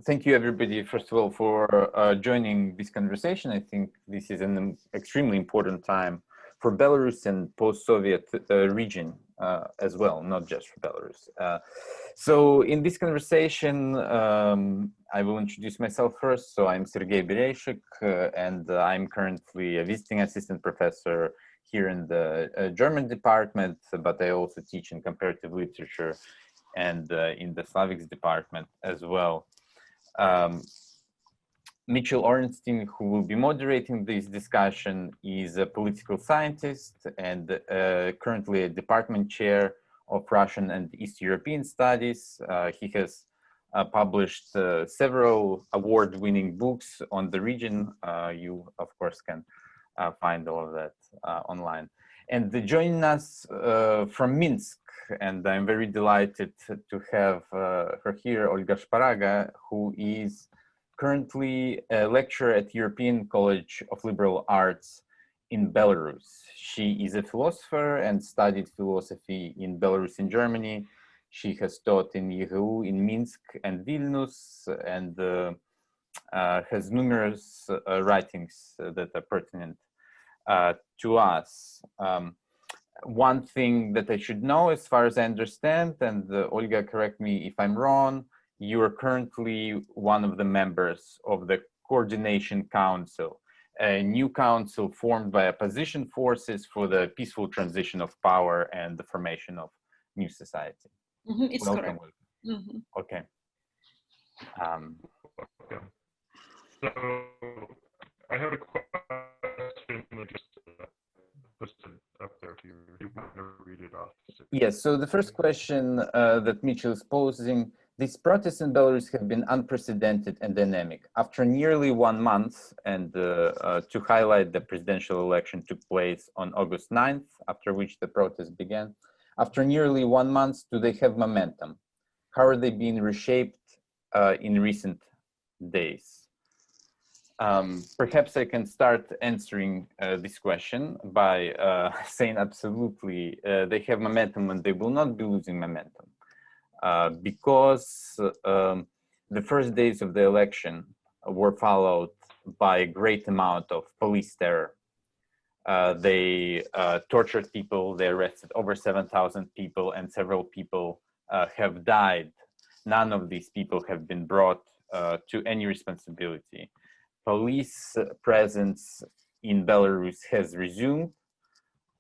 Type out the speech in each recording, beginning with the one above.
thank you everybody, first of all, for joining this conversation. I think this is an extremely important time for Belarus and post-Soviet region as well, not just for Belarus. So in this conversation, I will introduce myself first. So I'm Sergei Biareishyk, and I'm currently a visiting assistant professor here in the German department, but I also teach in comparative literature and in the Slavics department as well. Mitchell Orenstein, who will be moderating this discussion, is a political scientist and currently a department chair of Russian and East European Studies. He has published several award-winning books on the region. You, of course, can find all of that online. And joining us from Minsk, and I'm very delighted to have her here, Olga Shparaga, who is currently a lecturer at European College of Liberal Arts in Belarus. She is a philosopher and studied philosophy in Belarus and Germany. She has taught in YHU in Minsk and Vilnius, and has numerous writings that are pertinent to us. One thing that I should know, as far as I understand, and Olga, correct me if I'm wrong, you are currently one of the members of the Coordination Council, a new council formed by opposition forces for the peaceful transition of power and the formation of new society. It's Welcome. correct. Okay. Okay. So I have a question just listed up there if you want to read it off. Yes, so the first question that Mitchell is posing: these protests in Belarus have been unprecedented and dynamic. After nearly 1 month, and to highlight, the presidential election took place on August 9th, after which the protests began. After nearly 1 month, do they have momentum? How are they being reshaped in recent days? Perhaps I can start answering this question by saying absolutely they have momentum and they will not be losing momentum. Because the first days of the election were followed by a great amount of police terror. They tortured people, they arrested over 7,000 people, and several people have died. None of these people have been brought to any responsibility. Police presence in Belarus has resumed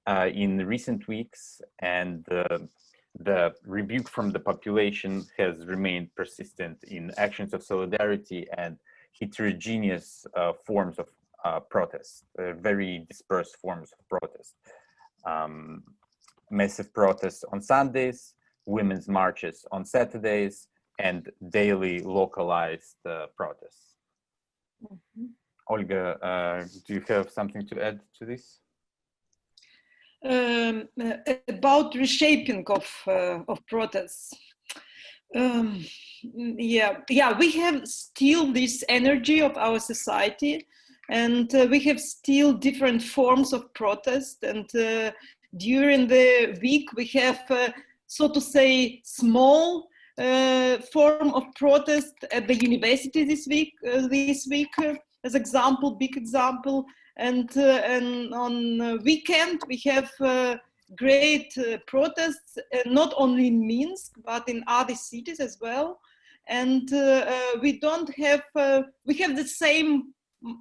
in recent weeks, and the rebuke from the population has remained persistent in actions of solidarity and heterogeneous forms of protest, very dispersed forms of protest. Massive protests on Sundays, women's marches on Saturdays, and daily localized protests. Olga, do you have something to add to this? About reshaping of protests. We have still this energy of our society, and we have still different forms of protest. And during the week, we have, so to say, small form of protest at the university this week. As example, big example. And on weekend we have great protests, not only in Minsk but in other cities as well. And we have the same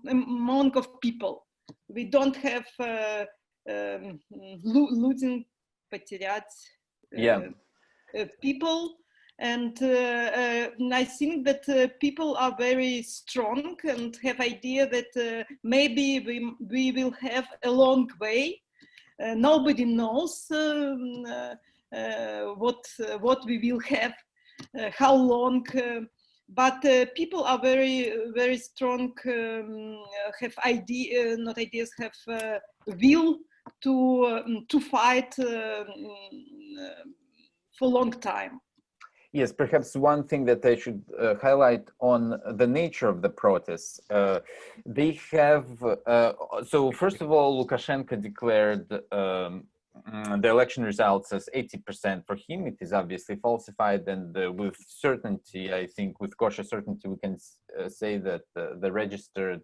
amount of people. We don't have losing, потерять people. And I think that people are very strong and have idea that maybe we will have a long way. Nobody knows what we will have, how long. But people are very, very strong. Have not ideas, have will to fight for long time. Yes, perhaps one thing that I should highlight on the nature of the protests. They have, so first of all, Lukashenko declared the election results as 80% for him, it is obviously falsified, and with certainty, I think with cautious certainty, we can say that the registered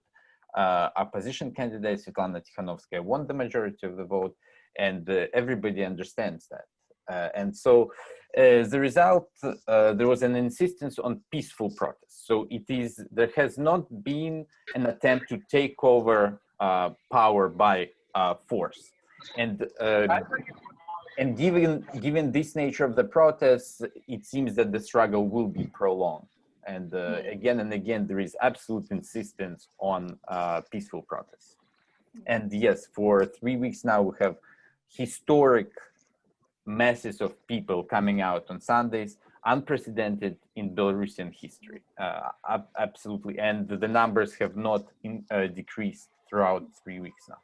opposition candidate, Svetlana Tikhanovskaya, won the majority of the vote, and everybody understands that. And so as a result, there was an insistence on peaceful protests. So there has not been an attempt to take over power by force. And given this nature of the protests, it seems that the struggle will be prolonged. And again and again, there is absolute insistence on peaceful protests. And yes, for 3 weeks now, we have historic masses of people coming out on Sundays, unprecedented in Belarusian history. Absolutely. And the numbers have not decreased throughout 3 weeks now.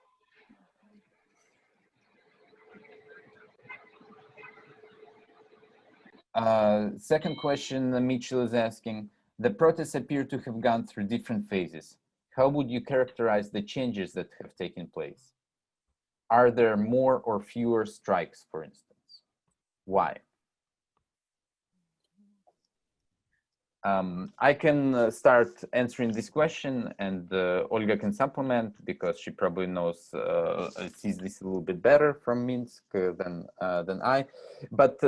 Second question, Mitchell is asking, the protests appear to have gone through different phases. How would you characterize the changes that have taken place? Are there more or fewer strikes, for instance? Why? I can start answering this question, and Olga can supplement because she probably sees this a little bit better from Minsk than I. But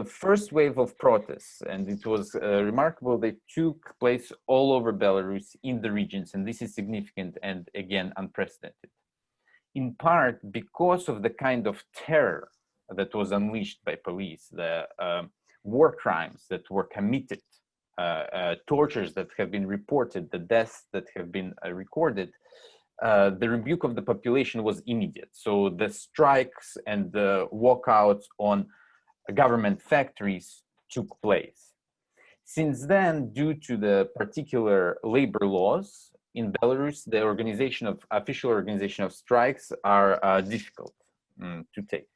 first wave of protests, and it was remarkable, they took place all over Belarus in the regions, and this is significant and again unprecedented. In part because of the kind of terror that was unleashed by police, the war crimes that were committed, tortures that have been reported, the deaths that have been recorded, the rebuke of the population was immediate. So the strikes and the walkouts on government factories took place. Since then, due to the particular labor laws in Belarus, the official organization of strikes are difficult to take.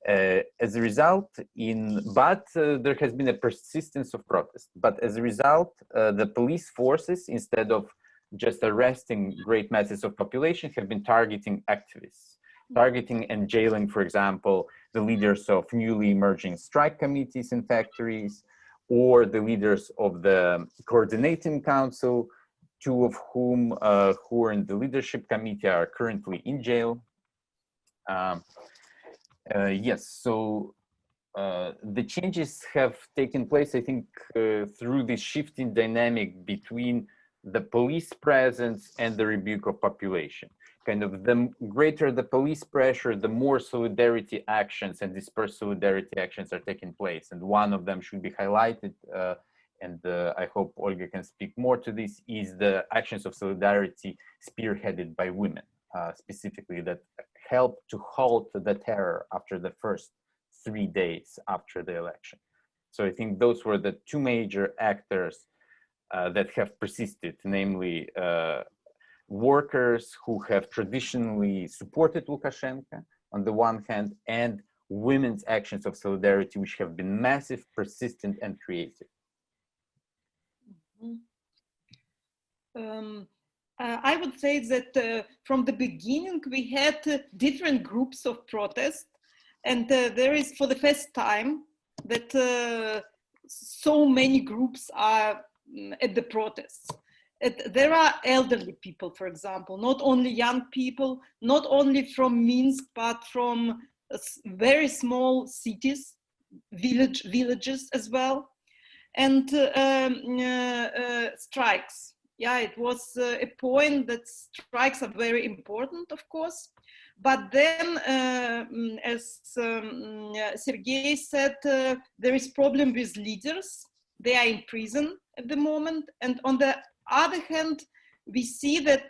As a result, there has been a persistence of protest. But as a result, the police forces, instead of just arresting great masses of population, have been targeting activists, targeting and jailing, for example, the leaders of newly emerging strike committees in factories, or the leaders of the coordinating council, two of whom who are in the leadership committee are currently in jail. Yes, so the changes have taken place, I think, through this shifting dynamic between the police presence and the rebuke of population. Kind of the greater the police pressure, the more solidarity actions and dispersed solidarity actions are taking place. And one of them should be highlighted, and I hope Olga can speak more to this, is the actions of solidarity spearheaded by women, specifically, that helped to halt the terror after the first 3 days after the election. So I think those were the two major actors that have persisted, namely workers who have traditionally supported Lukashenko on the one hand, and women's actions of solidarity, which have been massive, persistent, and creative. I would say that from the beginning, we had different groups of protest, and there is, for the first time, that so many groups are at the protests. There are elderly people, for example, not only young people, not only from Minsk, but from very small cities, villages as well, and strikes. Yeah, it was a point that strikes are very important, of course. But then, as Sergei said, there is problem with leaders. They are in prison at the moment. And on the other hand, we see that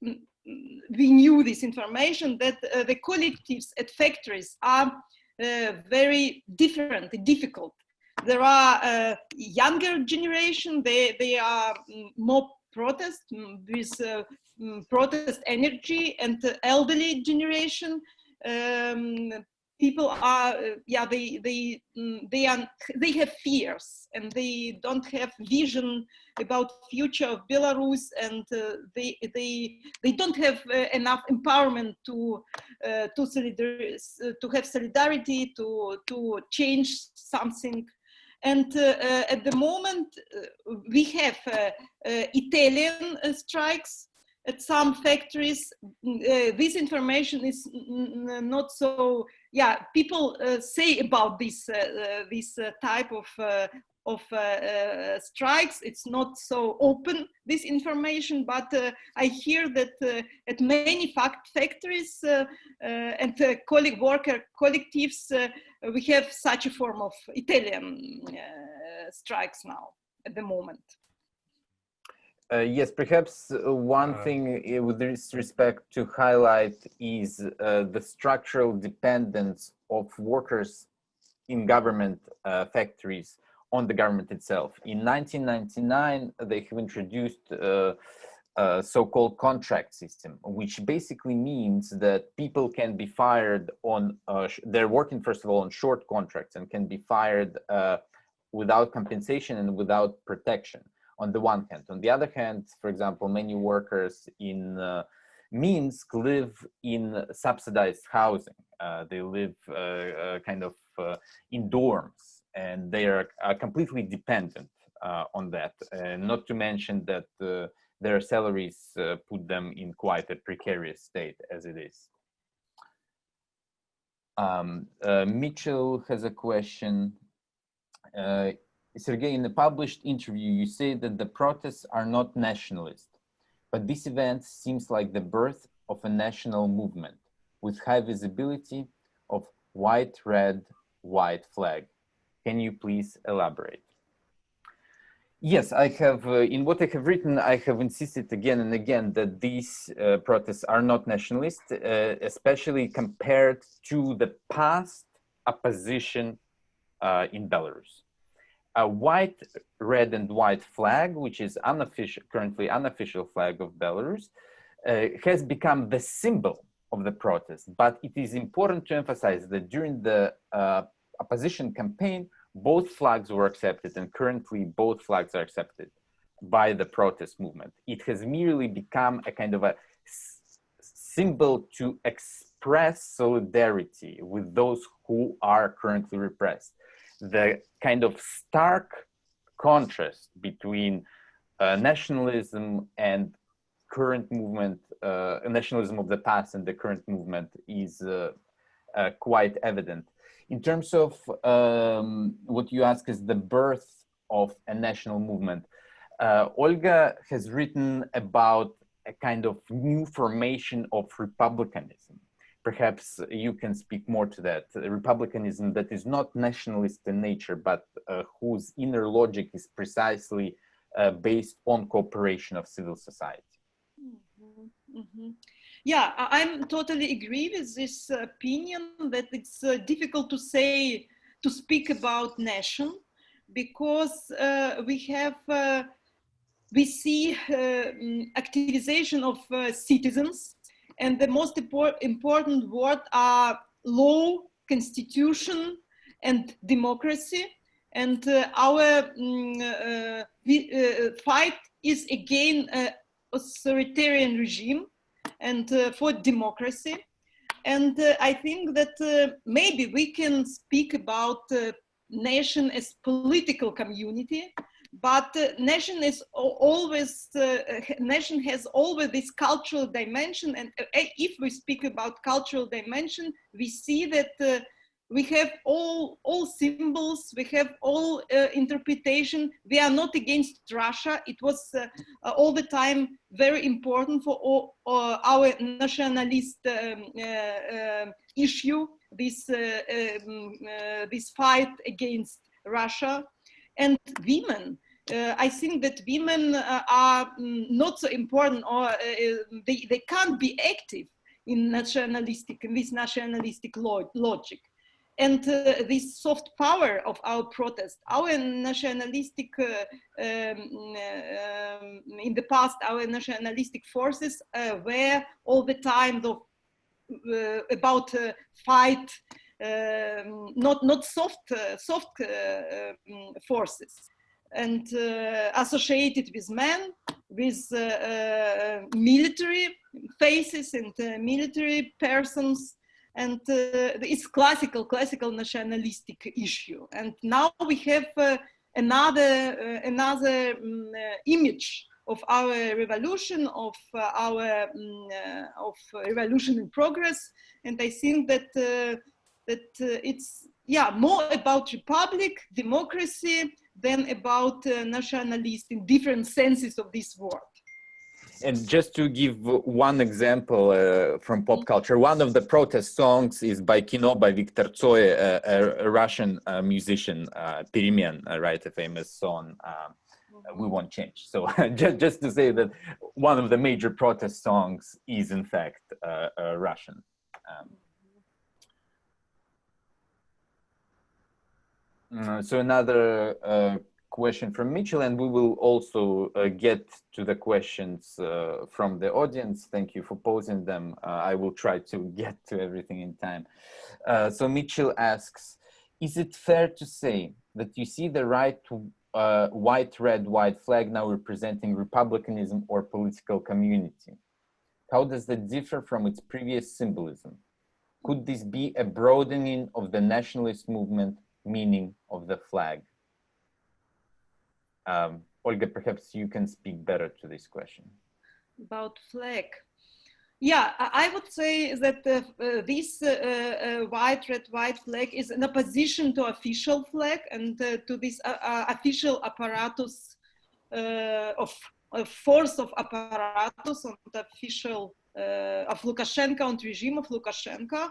we knew this information, that the collectives at factories are very different, difficult. There are younger generation, they are more protest with protest energy, and the elderly generation people are they have fears, and they don't have vision about future of Belarus, and they don't have enough empowerment to have solidarity to change something. And at the moment we have Italian strikes at some factories. This information is not so, people say about this type of strikes. It's not so open, this information, but I hear that at many factories and worker collectives, we have such a form of Italian strikes now at the moment. Yes, perhaps one thing with this respect to highlight is the structural dependence of workers in government factories on the government itself. In 1999, they have introduced a so-called contract system, which basically means that people can be fired on, they're working first of all on short contracts and can be fired without compensation and without protection, on the one hand. On the other hand, for example, many workers in Minsk live in subsidized housing. They live kind of in dorms, and they are completely dependent on that. Not to mention that their salaries put them in quite a precarious state as it is. Mitchell has a question. Sergei, in a published interview, you say that the protests are not nationalist, but this event seems like the birth of a national movement with high visibility of white, red, white flag. Can you please elaborate? Yes, I have, in what I have written, I have insisted again and again that these protests are not nationalist, especially compared to the past opposition in Belarus. A white, red, and white flag, which is unofficial, currently unofficial flag of Belarus, has become the symbol of the protest. But it is important to emphasize that during the opposition campaign, both flags were accepted, and currently both flags are accepted by the protest movement. It has merely become a kind of a symbol to express solidarity with those who are currently repressed. The kind of stark contrast between nationalism and current movement, nationalism of the past and the current movement is quite evident. In terms of what you ask is the birth of a national movement, Olga has written about a kind of new formation of republicanism. Perhaps you can speak more to that. Republicanism that is not nationalist in nature, but whose inner logic is precisely based on cooperation of civil society. Mm-hmm. Mm-hmm. Yeah, I'm totally agree with this opinion that it's difficult to speak about nation, because we see activization of citizens, and the most important word are law, constitution, and democracy. And our fight is again authoritarian regime and for democracy. And I think that maybe we can speak about nation as political community, but nation is always nation has always this cultural dimension. And if we speak about cultural dimension, we see that we have all symbols, we have all interpretation. We are not against Russia. It was all the time very important for our nationalist issue, this fight against Russia. And women, I think that women are not so important, or they can't be active in this nationalistic logic. And this soft power of our protest, our nationalistic, in the past, our nationalistic forces were all the time about fight not soft forces, and associated with men, with military faces and military persons, and it's classical nationalistic issue. And now we have another image of our revolution, of revolution in progress. And I think that it's more about republic, democracy, than about nationalist in different senses of this word. And just to give one example from pop culture, one of the protest songs is by Kino, by Viktor Tsoi, a Russian musician, Перемен, right, a famous song, We Won't Change. So just to say that one of the major protest songs is in fact Russian. So another question from Mitchell, and we will also get to the questions from the audience. Thank you for posing them. I will try to get to everything in time. So Mitchell asks, is it fair to say that you see the right white, red, white flag now representing republicanism or political community? How does that differ from its previous symbolism? Could this be a broadening of the nationalist movement meaning of the flag? Olga, perhaps you can speak better to this question. About flag. Yeah, I would say that this white, red, white flag is in opposition to official flag and to this official apparatus of force of apparatus on the official of Lukashenko and regime of Lukashenko.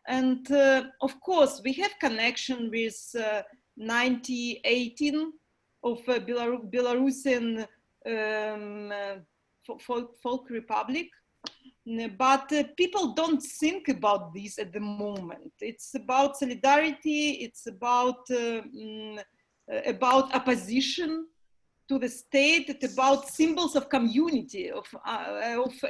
And of course, we have connection with 1918 of Belarusian folk republic. But people don't think about this at the moment. It's about solidarity. It's about opposition to the state. It's about symbols of community, of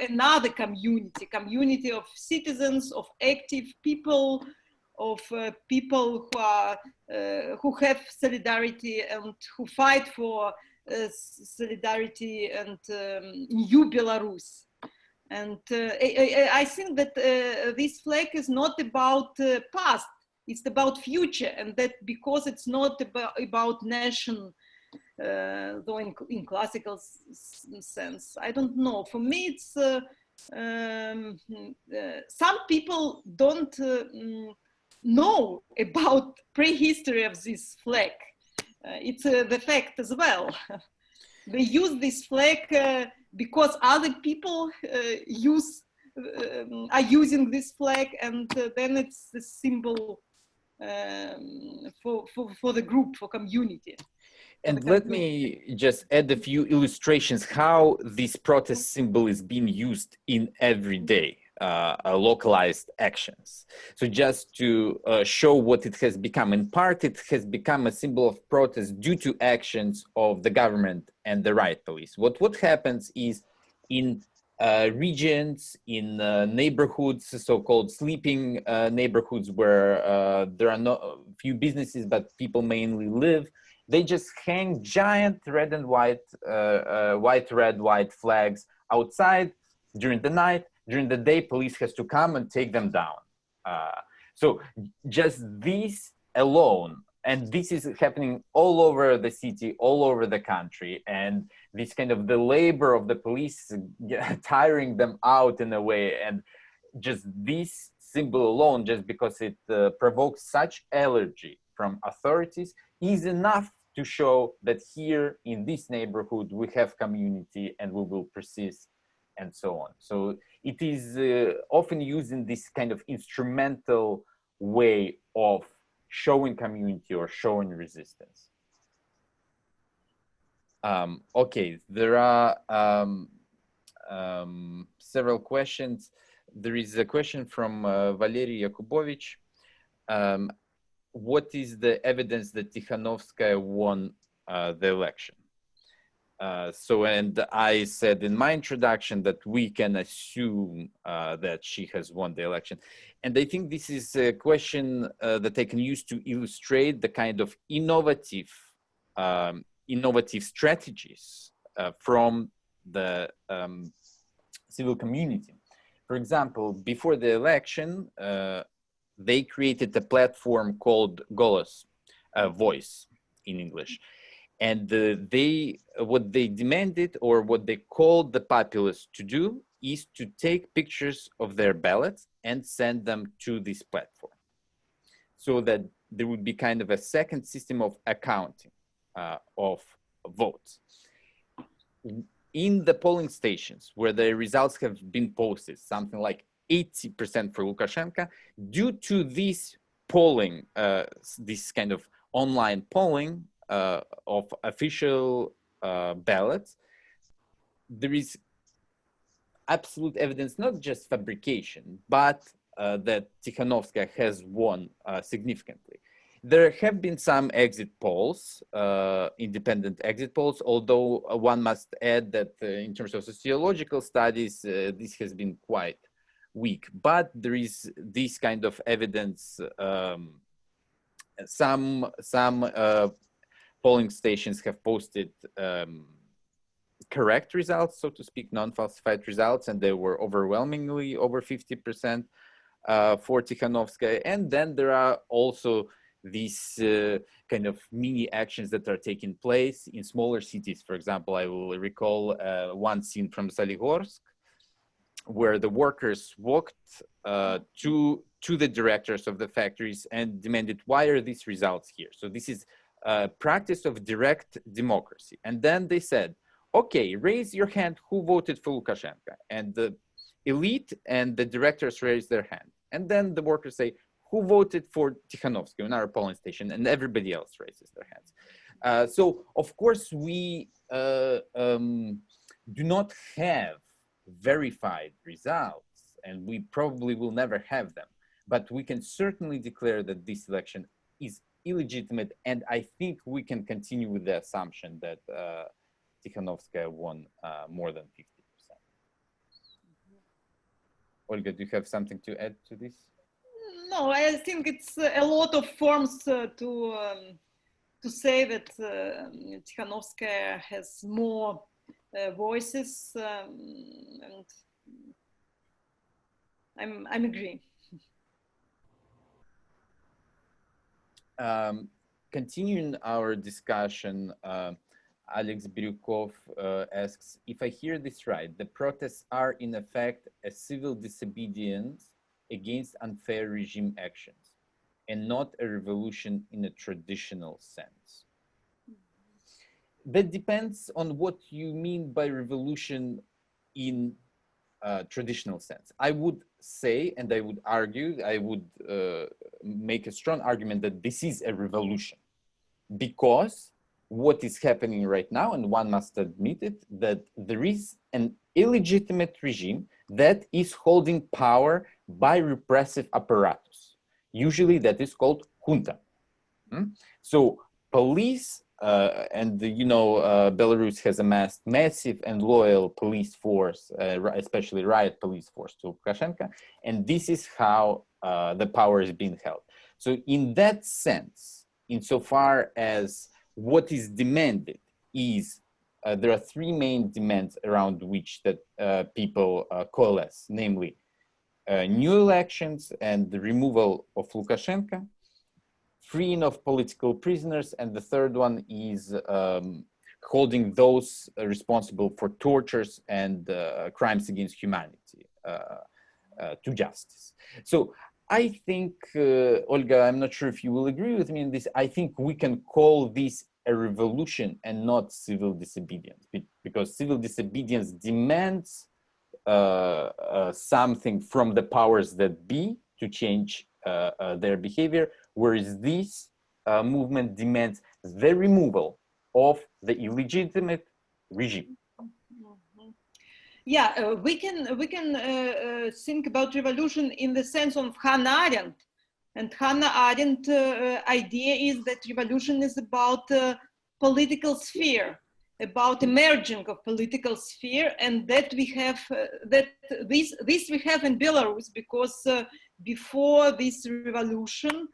another community of citizens, of active people, of people who have solidarity and who fight for solidarity and new Belarus. And I think that this flag is not about past, it's about future, and that because it's not about nation, though in classical sense, I don't know. For me, it's some people don't know about prehistory of this flag. It's the fact as well. They use this flag because other people are using this flag, and then it's a symbol for the group, for community. And let me just add a few illustrations how this protest symbol is being used in everyday localized actions. So just to show what it has become, in part it has become a symbol of protest due to actions of the government and the riot police. What happens is in regions, in neighborhoods, so-called sleeping neighborhoods where there are no few businesses but people mainly live, they just hang giant red and white, white flags outside during the night. During the day, police has to come and take them down. So just this alone, and this is happening all over the city, all over the country, and this kind of the labor of the police tiring them out in a way, and just this symbol alone, just because it provokes such allergy from authorities, is enough to show that here in this neighborhood we have community and we will persist, and so on. So it is often used in this kind of instrumental way of showing community or showing resistance. Okay, there are several questions. There is a question from Valery Yakubovich. What is the evidence that Tikhanovskaya won the election? And I said in my introduction that we can assume that she has won the election. And I think this is a question that I can use to illustrate the kind of innovative strategies from the civil community. For example, before the election, they created a platform called Golos, Voice in English. And what they demanded, or what they called the populace to do, is to take pictures of their ballots and send them to this platform, so that there would be kind of a second system of accounting of votes. In the polling stations where the results have been posted, something like 80% for Lukashenko, due to this polling, this kind of online polling, of official ballots, there is absolute evidence, not just fabrication, but that Tikhanovskaya has won significantly. There have been some exit polls, independent exit polls, although one must add that in terms of sociological studies, this has been quite weak. But there is this kind of evidence. Some polling stations have posted correct results, so to speak, non-falsified results, and they were overwhelmingly over 50% for Tikhanovskaya. And then there are also these kind of mini actions that are taking place in smaller cities. For example, I will recall one scene from Soligorsk, where the workers walked to the directors of the factories and demanded, why are these results here? So this is practice of direct democracy. And then they said, okay, raise your hand who voted for Lukashenko. And the elite and the directors raise their hand. And then the workers say, who voted for Tikhanovskaya in our polling station? And everybody else raises their hands. So of course we do not have verified results, and we probably will never have them. But we can certainly declare that this election is illegitimate, and I think we can continue with the assumption that Tikhanovskaya won more than 50%. Olga, do you have something to add to this? No, I think it's a lot of forms to say that Tikhanovskaya has more voices, and I'm agreeing. Continuing our discussion, Alex Biryukov asks, if I hear this right, the protests are in effect a civil disobedience against unfair regime actions and not a revolution in a traditional sense. That depends on what you mean by revolution in a traditional sense. I would say, and I would argue, I would make a strong argument that this is a revolution, because what is happening right now, and one must admit it, that there is an illegitimate regime that is holding power by repressive apparatus. Usually that is called junta. So police, and you know, Belarus has amassed massive and loyal police force, especially riot police force to Lukashenko, and this is how the power is being held. So in that sense, insofar as what is demanded is, there are three main demands around which that people coalesce, namely new elections and the removal of Lukashenko, freeing of political prisoners, and the third one is holding those responsible for tortures and crimes against humanity to justice. So I think, Olga, I'm not sure if you will agree with me in this, I think we can call this a revolution and not civil disobedience, because civil disobedience demands something from the powers that be to change their behavior, whereas this movement demands the removal of the illegitimate regime. Yeah, we can think about revolution in the sense of Hannah Arendt, and Hannah Arendt idea is that revolution is about political sphere, about emerging of political sphere, and that we have this we have in Belarus, because before this revolution,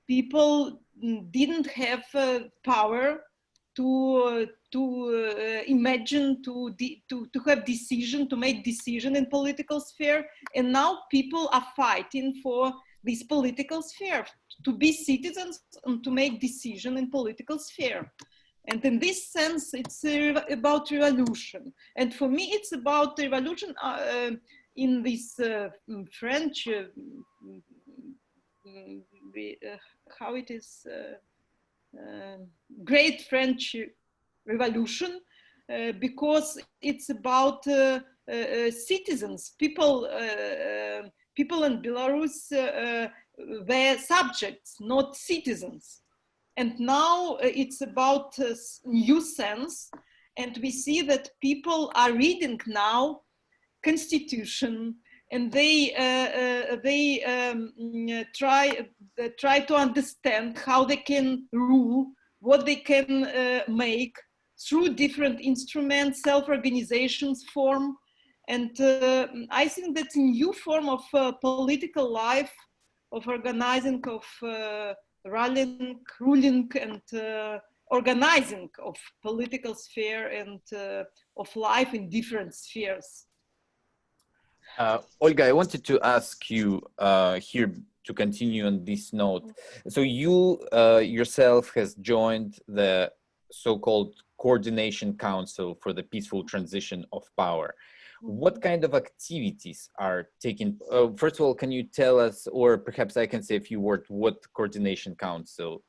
people didn't have power to imagine, to have decision, to make decision in political sphere, and now people are fighting for this political sphere, to be citizens and to make decision in political sphere. And in this sense, it's about revolution. And for me, it's about revolution in this French, how it is, great French Revolution, because it's about citizens, people in Belarus were subjects, not citizens. And now it's about new sense, and we see that people are reading now constitution, and they try to understand how they can rule, what they can make through different instruments, self-organizations form. And I think that's a new form of political life, of organizing, of rallying, ruling, and organizing of political sphere and of life in different spheres. Olga, I wanted to ask you here to continue on this note. So you yourself has joined the so-called Coordination Council for the Peaceful Transition of Power. What kind of activities are taking? First of all, can you tell us, or perhaps I can say a few words, what Coordination Council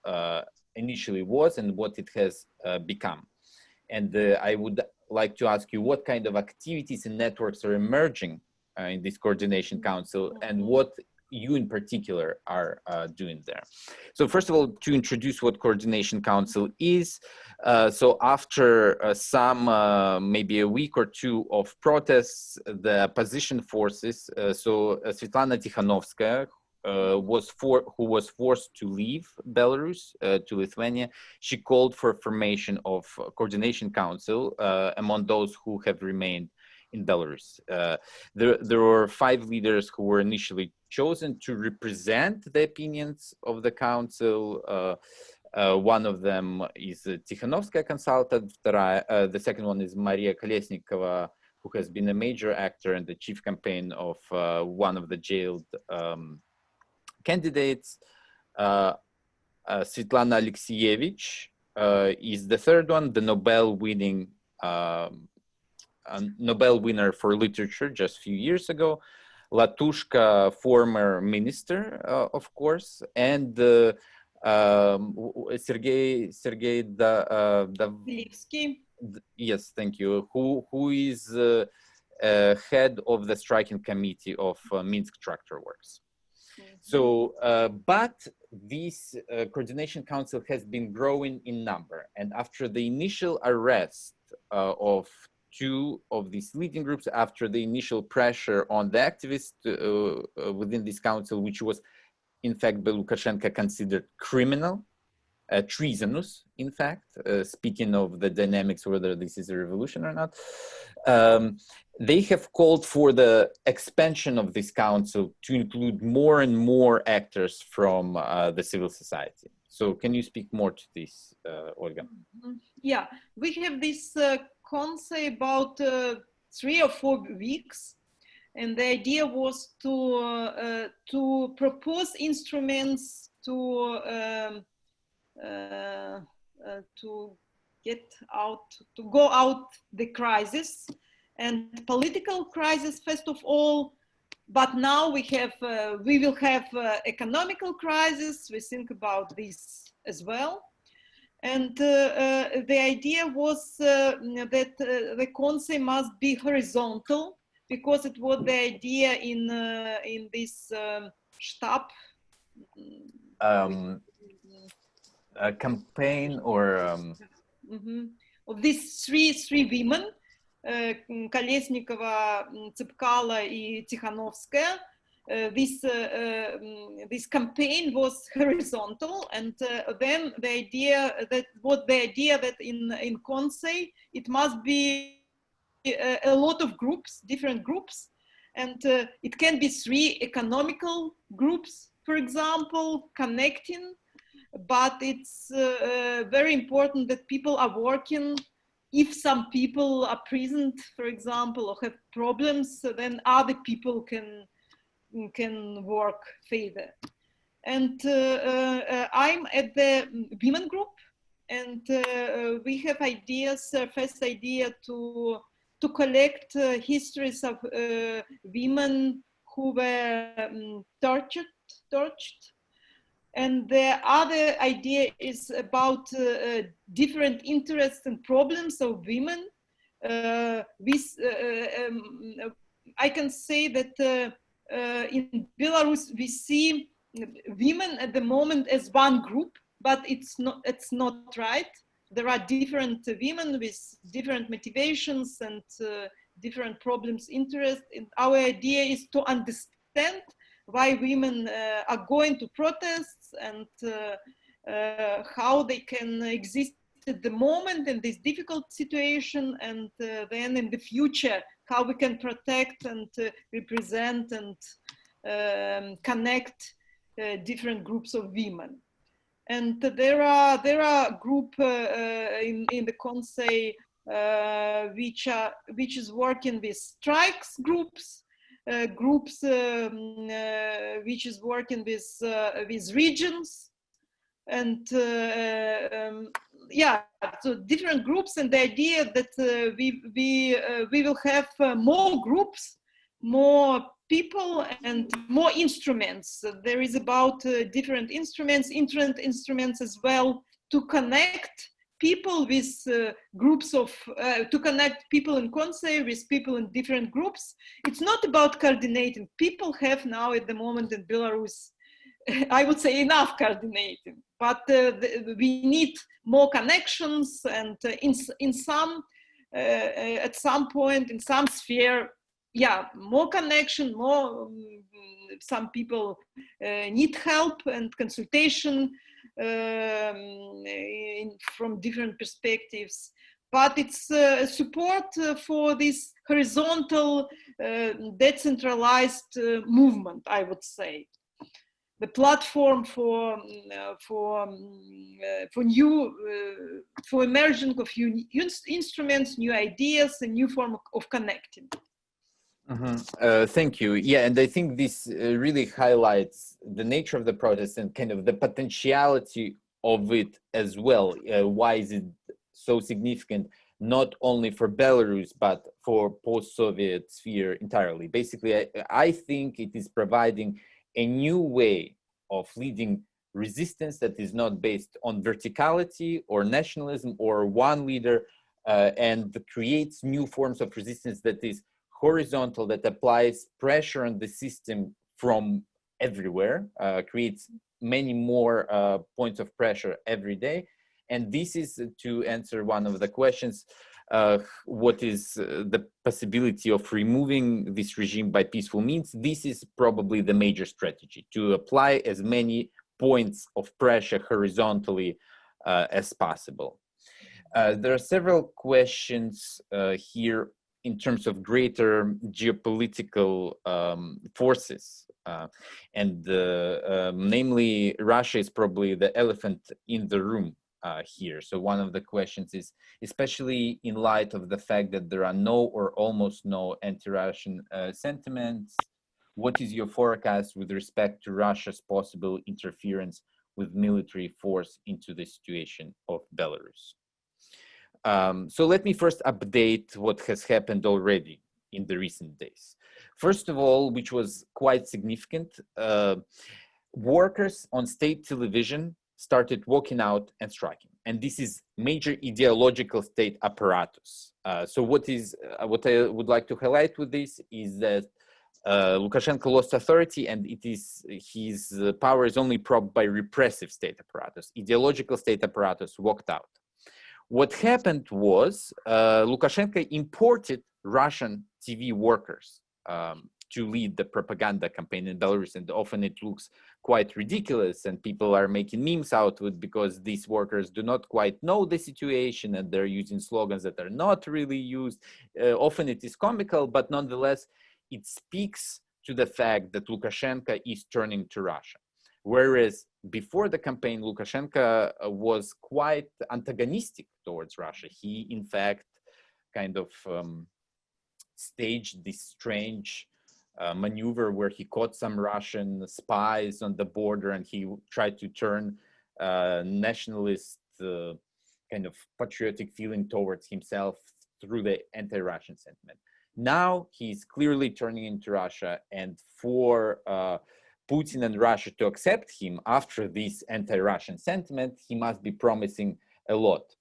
initially was and what it has become? And I would like to ask you what kind of activities and networks are emerging in this Coordination Council, and what you in particular are doing there. So first of all, to introduce what Coordination Council is, so after maybe a week or two of protests, the opposition forces, so Svetlana Tikhanovskaya, who was forced to leave Belarus to Lithuania, she called for formation of Coordination Council among those who have remained in Belarus. There were 5 leaders who were initially chosen to represent the opinions of the council. One of them is Tikhanovskaya consultant. The second one is Maria Kolesnikova, who has been a major actor and the chief campaign of one of the jailed candidates. Svetlana Alexievich is the third one, the Nobel winner for literature just a few years ago. Latushka, former minister, of course, and Sergei yes, thank you, who is head of the striking committee of Minsk Tractor Works. So, but this Coordination Council has been growing in number, and after the initial arrest of 2 of these leading groups, after the initial pressure on the activists within this council, which was in fact by Lukashenko considered criminal, treasonous, in fact, speaking of the dynamics, whether this is a revolution or not, they have called for the expansion of this council to include more and more actors from the civil society. So can you speak more to this, Olga? Yeah, we have this concept about 3 or 4 weeks, and the idea was to propose instruments to go out the crisis, and political crisis first of all. But now we will have economical crisis. We think about this as well. And the idea was that the concept must be horizontal, because it was the idea in this Stab campaign or of these three women, Kolesnikova, Tsepkala, and Tikhanovskaya. this campaign was horizontal, and then the idea that in Consei it must be a lot of groups, different groups, and it can be 3 economical groups, for example, connecting, but it's very important that people are working. If some people are present, for example, or have problems, then other people can work further. And I'm at the women group, and we have ideas, first idea to collect histories of women who were tortured. And the other idea is about different interests and problems of women. I can say that in Belarus we see women at the moment as one group, but it's not right. There are different women with different motivations and different problems, interests. And our idea is to understand why women are going to protests and how they can exist at the moment in this difficult situation, and then in the future how we can protect and represent and connect different groups of women. And there are group in the Consei which is working with strikes groups, which is working with regions, and yeah, so different groups, and the idea that we will have more groups, more people, and more instruments. There is about different instruments as well, to connect people with groups of, to connect people in Consei with people in different groups. It's not about coordinating. People have now at the moment in Belarus, I would say, enough coordinating, but we need more connections, and in some, at some point, in some sphere, yeah, more connection, more, some people need help and consultation from different perspectives, but it's support for this horizontal, decentralized movement, I would say. The platform for emerging of new instruments, new ideas, a new form of connecting. Thank you. Yeah, and I think this really highlights the nature of the protest and kind of the potentiality of it as well. Why is it so significant, not only for Belarus, but for post-Soviet sphere entirely? Basically, I think it is providing a new way of leading resistance that is not based on verticality or nationalism or one leader, and creates new forms of resistance that is horizontal, that applies pressure on the system from everywhere, creates many more points of pressure every day. And this is to answer one of the questions, what is the possibility of removing this regime by peaceful means? This is probably the major strategy, to apply as many points of pressure horizontally as possible. There are several questions here in terms of greater geopolitical forces. Namely, Russia is probably the elephant in the room here. So one of the questions is, especially in light of the fact that there are no or almost no anti-Russian sentiments, what is your forecast with respect to Russia's possible interference with military force into the situation of Belarus? So let me first update what has happened already in the recent days. First of all, which was quite significant, workers on state television started walking out and striking. And this is major ideological state apparatus. So what I would like to highlight with this is that Lukashenko lost authority, and his power is only propped by repressive state apparatus. Ideological state apparatus walked out. What happened was Lukashenko imported Russian TV workers to lead the propaganda campaign in Belarus, and often it looks quite ridiculous, and people are making memes out of it because these workers do not quite know the situation and they're using slogans that are not really used. Often it is comical, but nonetheless, it speaks to the fact that Lukashenko is turning to Russia. Whereas before the campaign, Lukashenko was quite antagonistic towards Russia. He, in fact, kind of staged this strange maneuver where he caught some Russian spies on the border and he tried to turn nationalist kind of patriotic feeling towards himself through the anti-Russian sentiment. Now he's clearly turning into Russia, and for Putin and Russia to accept him after this anti-Russian sentiment, he must be promising a lot.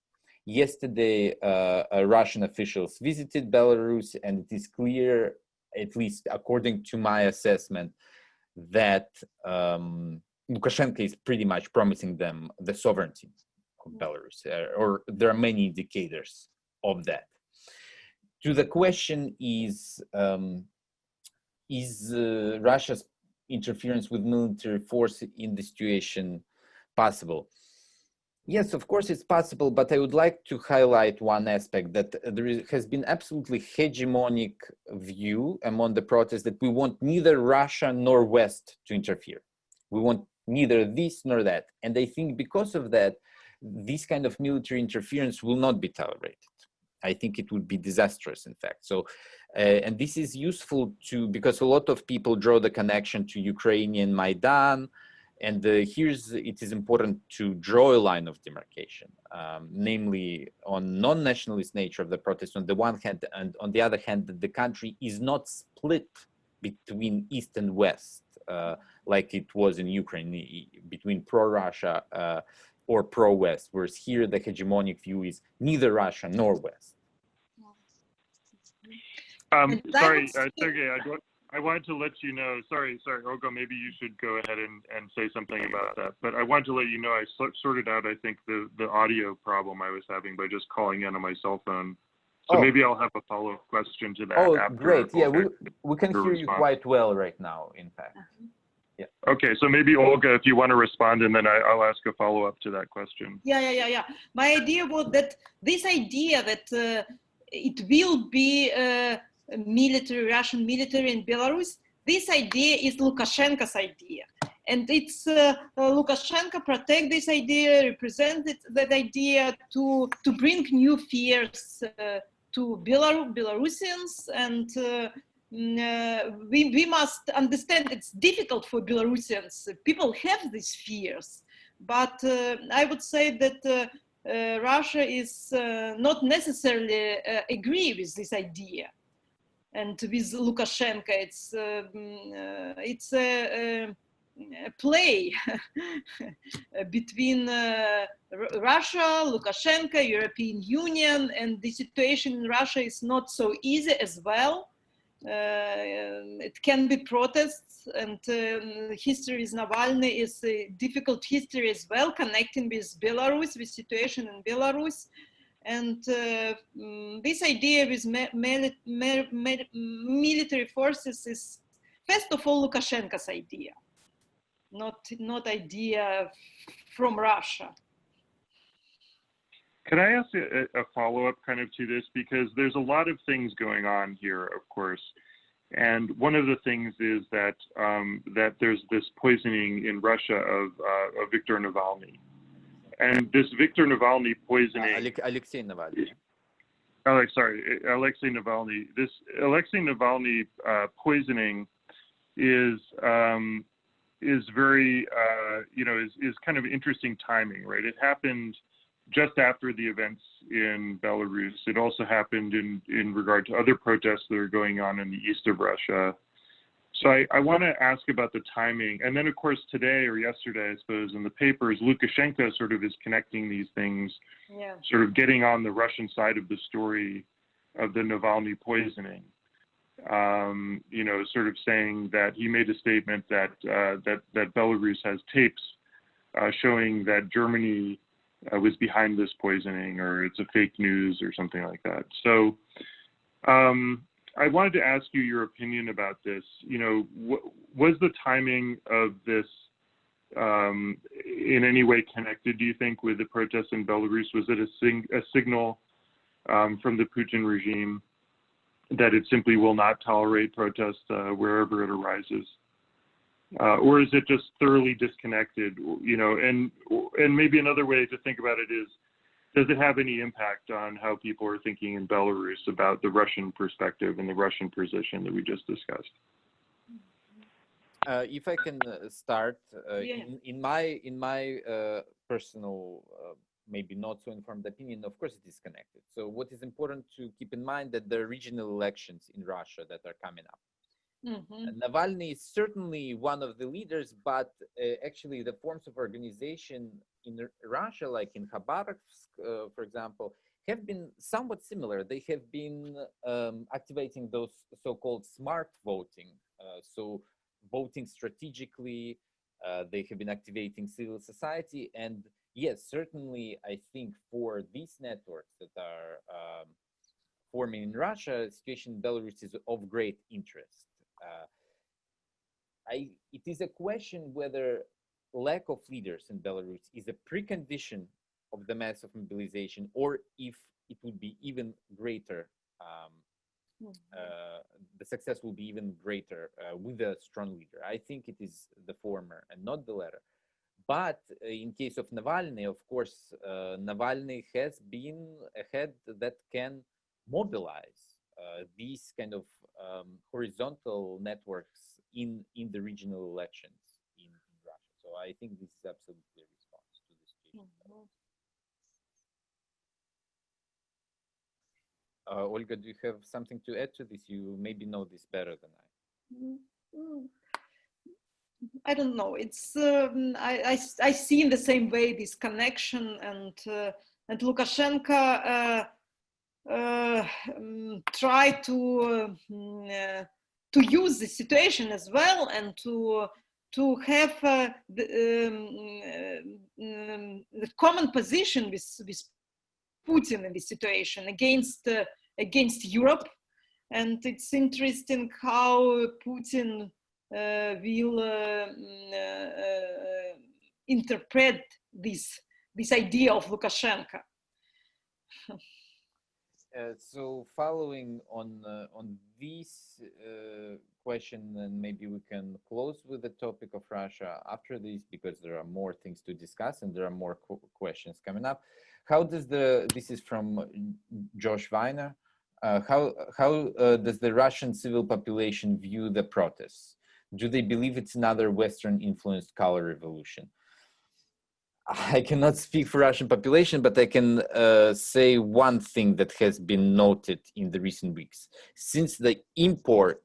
Yesterday, Russian officials visited Belarus, and it is clear, at least according to my assessment, that Lukashenko is pretty much promising them the sovereignty of Belarus, or there are many indicators of that. To the question is Russia's interference with military force in the situation possible? Yes, of course it's possible, but I would like to highlight one aspect, that there has been absolutely hegemonic view among the protests that we want neither Russia nor West to interfere. We want neither this nor that. And I think because of that, this kind of military interference will not be tolerated. I think it would be disastrous, in fact. So, and this is useful because a lot of people draw the connection to Ukrainian Maidan. And it is important to draw a line of demarcation, namely on non-nationalist nature of the protest on the one hand, and on the other hand, that the country is not split between East and West, like it was in Ukraine, between pro-Russia or pro-West, whereas here the hegemonic view is neither Russia nor West. Sorry, Sergey, I wanted to let you know, sorry, Olga, maybe you should go ahead and say something about that. But I wanted to let you know I sorted out, I think, the audio problem I was having by just calling in on my cell phone. So maybe I'll have a follow-up question to that. Oh, after great. Yeah, we can hear you quite well right now, in fact. Yeah. Okay, so maybe Olga, if you want to respond, and then I'll ask a follow-up to that question. Yeah. My idea was that this idea that it will be Russian military in Belarus, this idea is Lukashenko's idea. And it's Lukashenko protect this idea, represent that idea to bring new fears to Belarusians. And we must understand it's difficult for Belarusians. People have these fears. But I would say that Russia is not necessarily agree with this idea. And with Lukashenko, it's a play between Russia, Lukashenko, European Union, and the situation in Russia is not so easy as well. It can be protests, and history with Navalny is a difficult history as well, connecting with Belarus, with situation in Belarus. And this idea with military forces is, first of all, Lukashenko's idea, not idea from Russia. Can I ask a follow-up kind of to this? Because there's a lot of things going on here, of course. And one of the things is that that there's this poisoning in Russia of Viktor Navalny. And this Viktor Navalny poisoning... Alexei Navalny. Alexei Navalny. This Alexei Navalny poisoning is very, is kind of interesting timing, right? It happened just after the events in Belarus. It also happened in regard to other protests that are going on in the east of Russia. So I want to ask about the timing. And then, of course, today or yesterday, I suppose, in the papers, Lukashenko sort of is connecting these things, sort of getting on the Russian side of the story of the Navalny poisoning. Sort of saying that he made a statement that that Belarus has tapes showing that Germany was behind this poisoning, or it's a fake news or something like that. So I wanted to ask you your opinion about this. You know, was the timing of this in any way connected, do you think, with the protests in Belarus? Was it a signal from the Putin regime that it simply will not tolerate protest wherever it arises? Or is it just thoroughly disconnected? You know, and maybe another way to think about it is, does it have any impact on how people are thinking in Belarus about the Russian perspective and the Russian position that we just discussed? If I can start, Yeah. in my personal, maybe not so informed opinion, of course it is connected. So what is important to keep in mind that there are regional elections in Russia that are coming up. Navalny is certainly one of the leaders, but actually the forms of organization in Russia, like in Khabarovsk, for example, have been somewhat similar. They have been activating those so-called smart voting. So voting strategically, they have been activating civil society. And yes, certainly, I think for these networks that are forming in Russia, the situation in Belarus is of great interest. It is a question whether lack of leaders in Belarus is a precondition of the massive mobilization, or if it would be even greater, the success will be even greater with a strong leader. I think it is the former and not the latter. But in case of Navalny, of course, Navalny has been a head that can mobilize these kind of horizontal networks in the regional elections in Russia. So I think this is absolutely a response to this situation. Olga, do you have something to add to this? You maybe know this better than I. I don't know. It's I see in the same way this connection, and Lukashenko try to use the situation as well, and to have the common position with Putin in this situation against Europe. And it's interesting how Putin will interpret this idea of Lukashenko. So following on this question, and maybe we can close with the topic of Russia after this, because there are more things to discuss and there are more questions coming up. How does this is from Josh Weiner. How does the Russian civil population view the protests? Do they believe it's another Western influenced color revolution? I cannot speak for Russian population, but I can say one thing that has been noted in the recent weeks. Since the import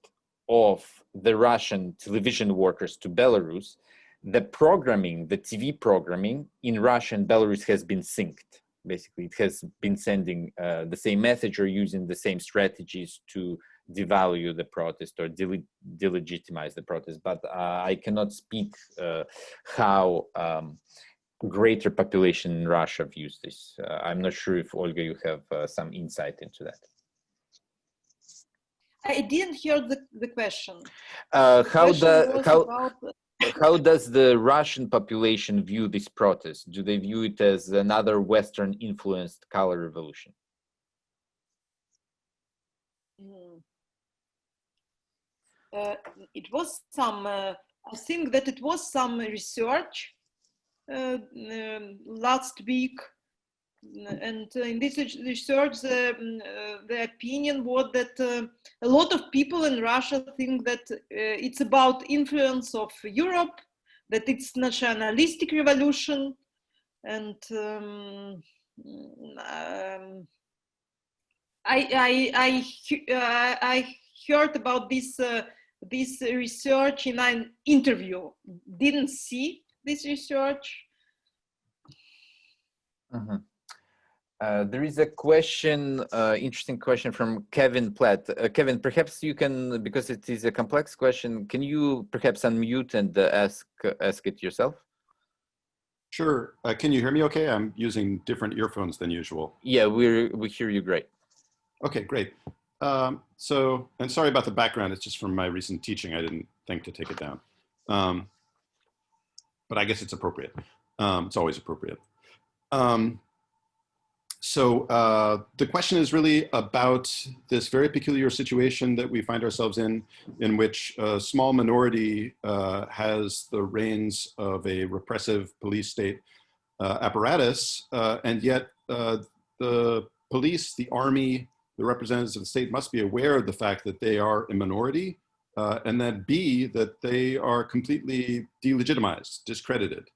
of the Russian television workers to Belarus, the programming, the TV programming in Russia and Belarus has been synced. Basically, it has been sending the same message or using the same strategies to devalue the protest or delegitimize the protest. But I cannot speak how greater population in Russia views this. I'm not sure if, Olga, you have some insight into that. I didn't hear the question. How does the Russian population view this protest? Do they view it as another Western influenced color revolution? It was some, I think that it was some research last week, and in this research the opinion was that a lot of people in Russia think that it's about influence of Europe, that it's nationalistic revolution, and I heard about this research in an interview. Didn't see this research. There is a question, interesting question from Kevin Platt. Kevin, perhaps you can, because it is a complex question, can you perhaps unmute and ask it yourself? Sure. Can you hear me okay? I'm using different earphones than usual. Yeah, we hear you great. Okay, great. And sorry about the background. It's just from my recent teaching. I didn't think to take it down. But I guess it's appropriate. It's always appropriate. The question is really about this very peculiar situation that we find ourselves in which a small minority has the reins of a repressive police state apparatus, and yet the police, the army, the representatives of the state must be aware of the fact that they are a minority, and that B, that they are completely delegitimized, discredited.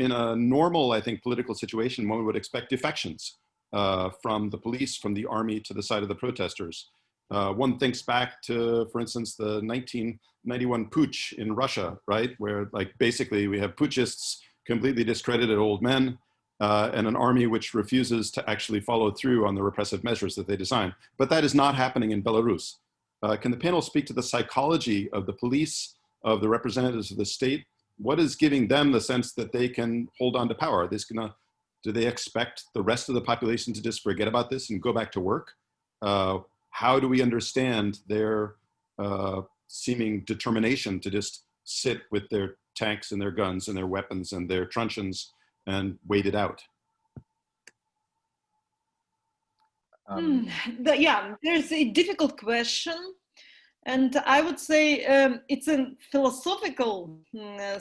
In a normal, I think, political situation, one would expect defections from the police, from the army to the side of the protesters. One thinks back to, for instance, the 1991 putsch in Russia, right? Where like basically we have putschists, completely discredited old men, and an army which refuses to actually follow through on the repressive measures that they design. But that is not happening in Belarus. Can the panel speak to the psychology of the police, of the representatives of the state? What is giving them the sense that they can hold on to power? Do they expect the rest of the population to just forget about this and go back to work? How do we understand their seeming determination to just sit with their tanks and their guns and their weapons and their truncheons and wait it out? Yeah, there's a difficult question. And I would say it's a philosophical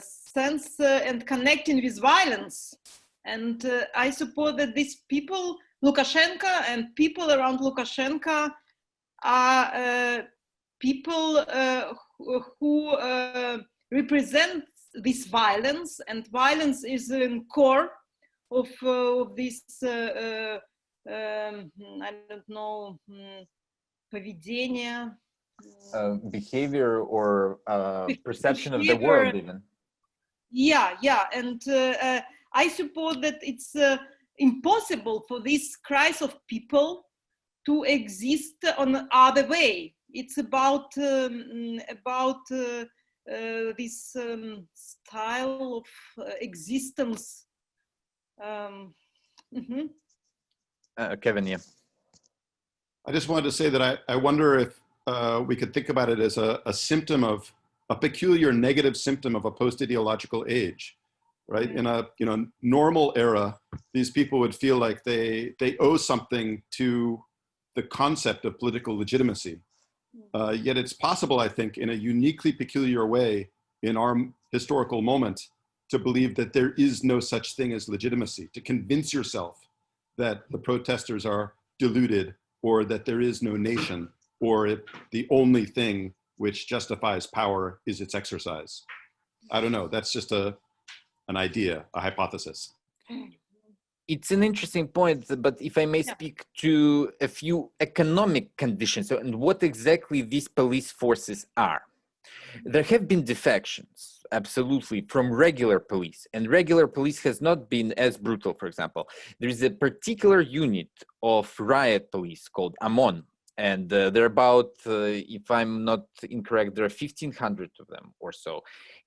sense and connecting with violence. And I suppose that these people, Lukashenko and people around Lukashenko, are people who represent this violence, and violence is in core of this, I don't know, поведение. Behavior or perception of the world even. Yeah, and I suppose that it's impossible for this crisis of people to exist on other way. It's about this style of existence. Kevin, yeah. I just wanted to say that I wonder if we could think about it as a symptom of a peculiar negative symptom of a post-ideological age, right? In a normal era, these people would feel like they owe something to the concept of political legitimacy. Yet it's possible, I think, in a uniquely peculiar way in our historical moment to believe that there is no such thing as legitimacy, to convince yourself that the protesters are deluded or that there is no nation, or the only thing which justifies power is its exercise. I don't know, that's just an idea, a hypothesis. It's an interesting point, but if I may speak to a few economic conditions and what exactly these police forces are. There have been defections, absolutely, from regular police, and regular police has not been as brutal, for example. There is a particular unit of riot police called OMON, and there are about, if I'm not incorrect, there are 1,500 of them or so.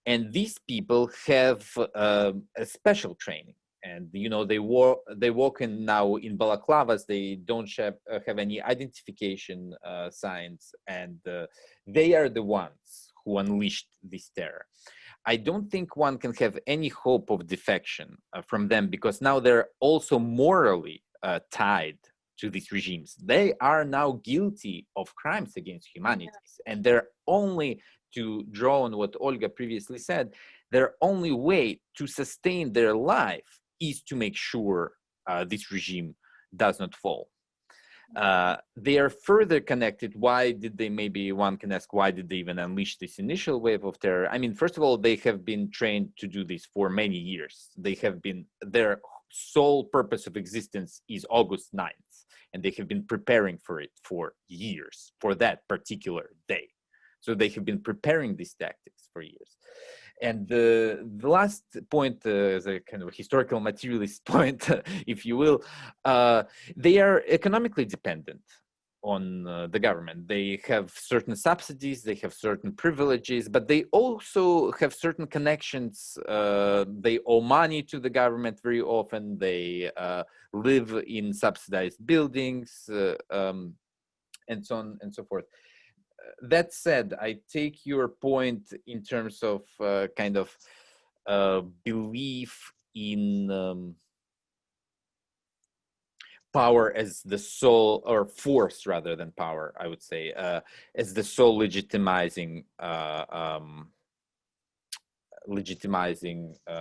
And these people have a special training. And they walk in now in balaclavas. They don't have any identification signs, and they are the ones who unleashed this terror. I don't think one can have any hope of defection from them, because now they're also morally tied to these regimes. They are now guilty of crimes against humanity, and they're only, to draw on what Olga previously said, their only way to sustain their life is to make sure this regime does not fall. They are further connected. Why did they, maybe one can ask, why did they even unleash this initial wave of terror? I mean, first of all, they have been trained to do this for many years. Their sole purpose of existence is August 9th, and they have been preparing for it for years, for that particular day. So they have been preparing these tactics for years. And the last point, as a kind of historical materialist point, if you will, they are economically dependent on the government. They have certain subsidies, they have certain privileges, but they also have certain connections. They owe money to the government very often. They live in subsidized buildings. and so on and so forth. That said, I take your point in terms of kind of belief in power as the sole, or force rather than power, I would say, as the sole legitimizing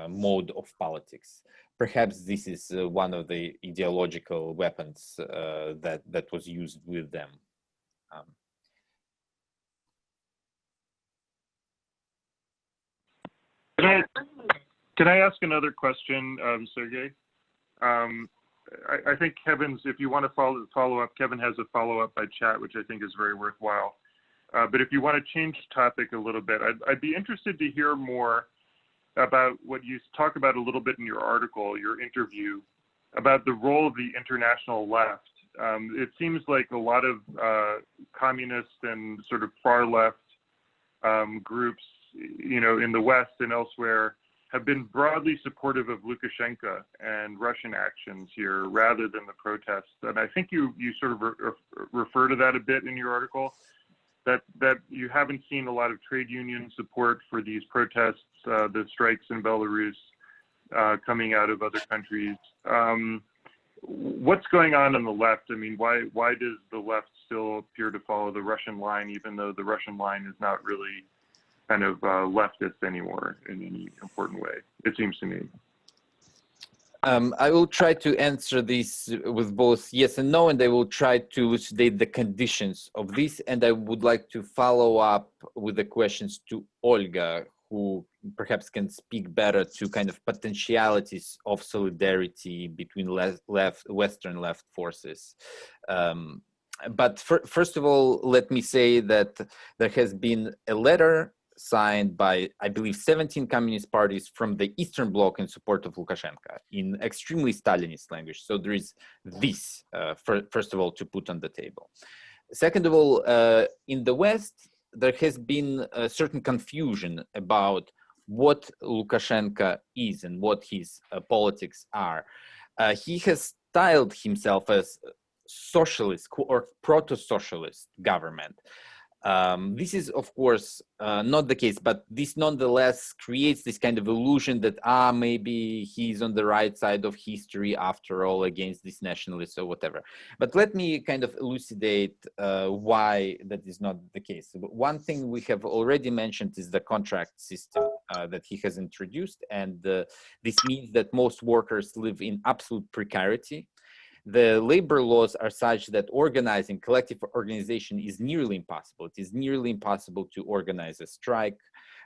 mode of politics. Perhaps this is one of the ideological weapons that was used with them. Can I ask another question, Sergey? I think Kevin's, if you want to follow up, Kevin has a follow-up by chat, which I think is very worthwhile. But if you want to change topic a little bit, I'd be interested to hear more about what you talk about a little bit in your article, your interview, about the role of the international left. It seems like a lot of communist and sort of far left groups, you know, in the West and elsewhere, have been broadly supportive of Lukashenko and Russian actions here rather than the protests. And I think you sort of refer to that a bit in your article, that you haven't seen a lot of trade union support for these protests, the strikes in Belarus coming out of other countries. What's going on the left? I mean, why does the left still appear to follow the Russian line, even though the Russian line is not really kind of leftist anymore in any important way, it seems to me? I will try to answer this with both yes and no, and I will try to elucidate the conditions of this. And I would like to follow up with the questions to Olga, who perhaps can speak better to kind of potentialities of solidarity between Western left forces. But first of all, let me say that there has been a letter signed by, I believe, 17 communist parties from the Eastern Bloc in support of Lukashenko in extremely Stalinist language. So there is this, first of all, to put on the table. Second of all, in the West, there has been a certain confusion about what Lukashenko is and what his politics are. He has styled himself as socialist or proto-socialist government. This is, of course, not the case, but this nonetheless creates this kind of illusion that, maybe he's on the right side of history after all against this nationalists or whatever. But let me kind of elucidate why that is not the case. One thing we have already mentioned is the contract system that he has introduced. And this means that most workers live in absolute precarity. The labor laws are such that collective organization is nearly impossible. It is nearly impossible to organize a strike.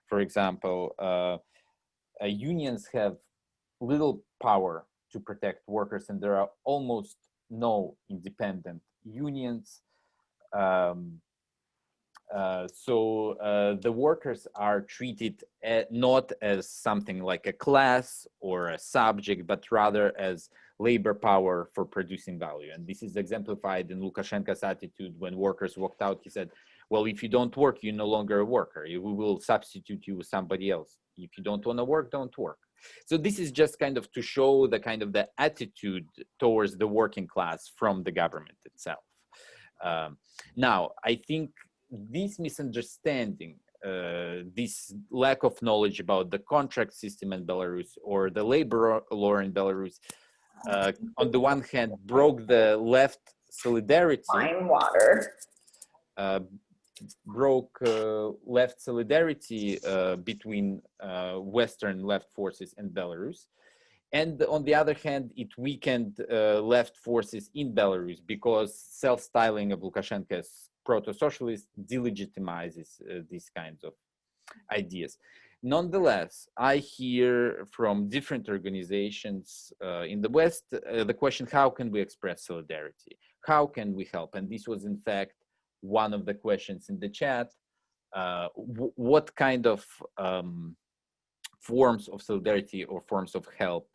For example, unions have little power to protect workers, and there are almost no independent unions. So the workers are treated not as something like a class or a subject, but rather as labor power for producing value. And this is exemplified in Lukashenko's attitude when workers walked out. He said, well, if you don't work, you're no longer a worker. We will substitute you with somebody else. If you don't want to work, don't work. So this is just kind of to show the kind of the attitude towards the working class from the government itself. Now, I think this misunderstanding, this lack of knowledge about the contract system in Belarus or the labor law in Belarus, on the one hand, broke the left solidarity. Broke left solidarity between Western left forces and Belarus. And on the other hand, it weakened left forces in Belarus because self-styling of Lukashenko as proto-socialist delegitimizes these kinds of ideas. Nonetheless, I hear from different organizations in the West the question, how can we express solidarity? How can we help? And this was, in fact, one of the questions in the chat. What kind of forms of solidarity or forms of help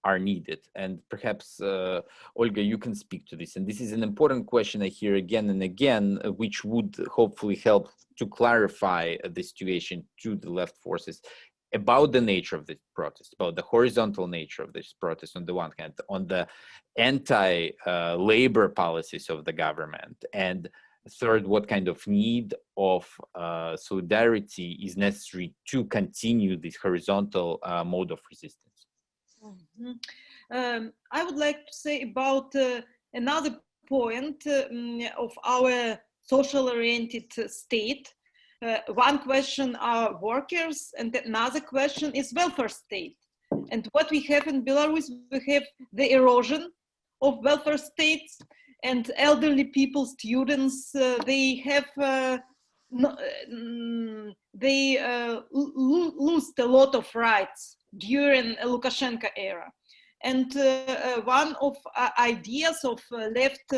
are needed? And perhaps, Olga, you can speak to this. And this is an important question I hear again and again, which would hopefully help to clarify the situation to the left forces about the nature of the protest, about the horizontal nature of this protest on the one hand, on the anti-labor policies of the government, and Third, what kind of need of solidarity is necessary to continue this horizontal mode of resistance? I would like to say about another point of our social-oriented state. One question are workers, and another question is welfare state. And what we have in Belarus, we have the erosion of welfare states, and elderly people, students, they have lost a lot of rights during Lukashenko era. And one of ideas of left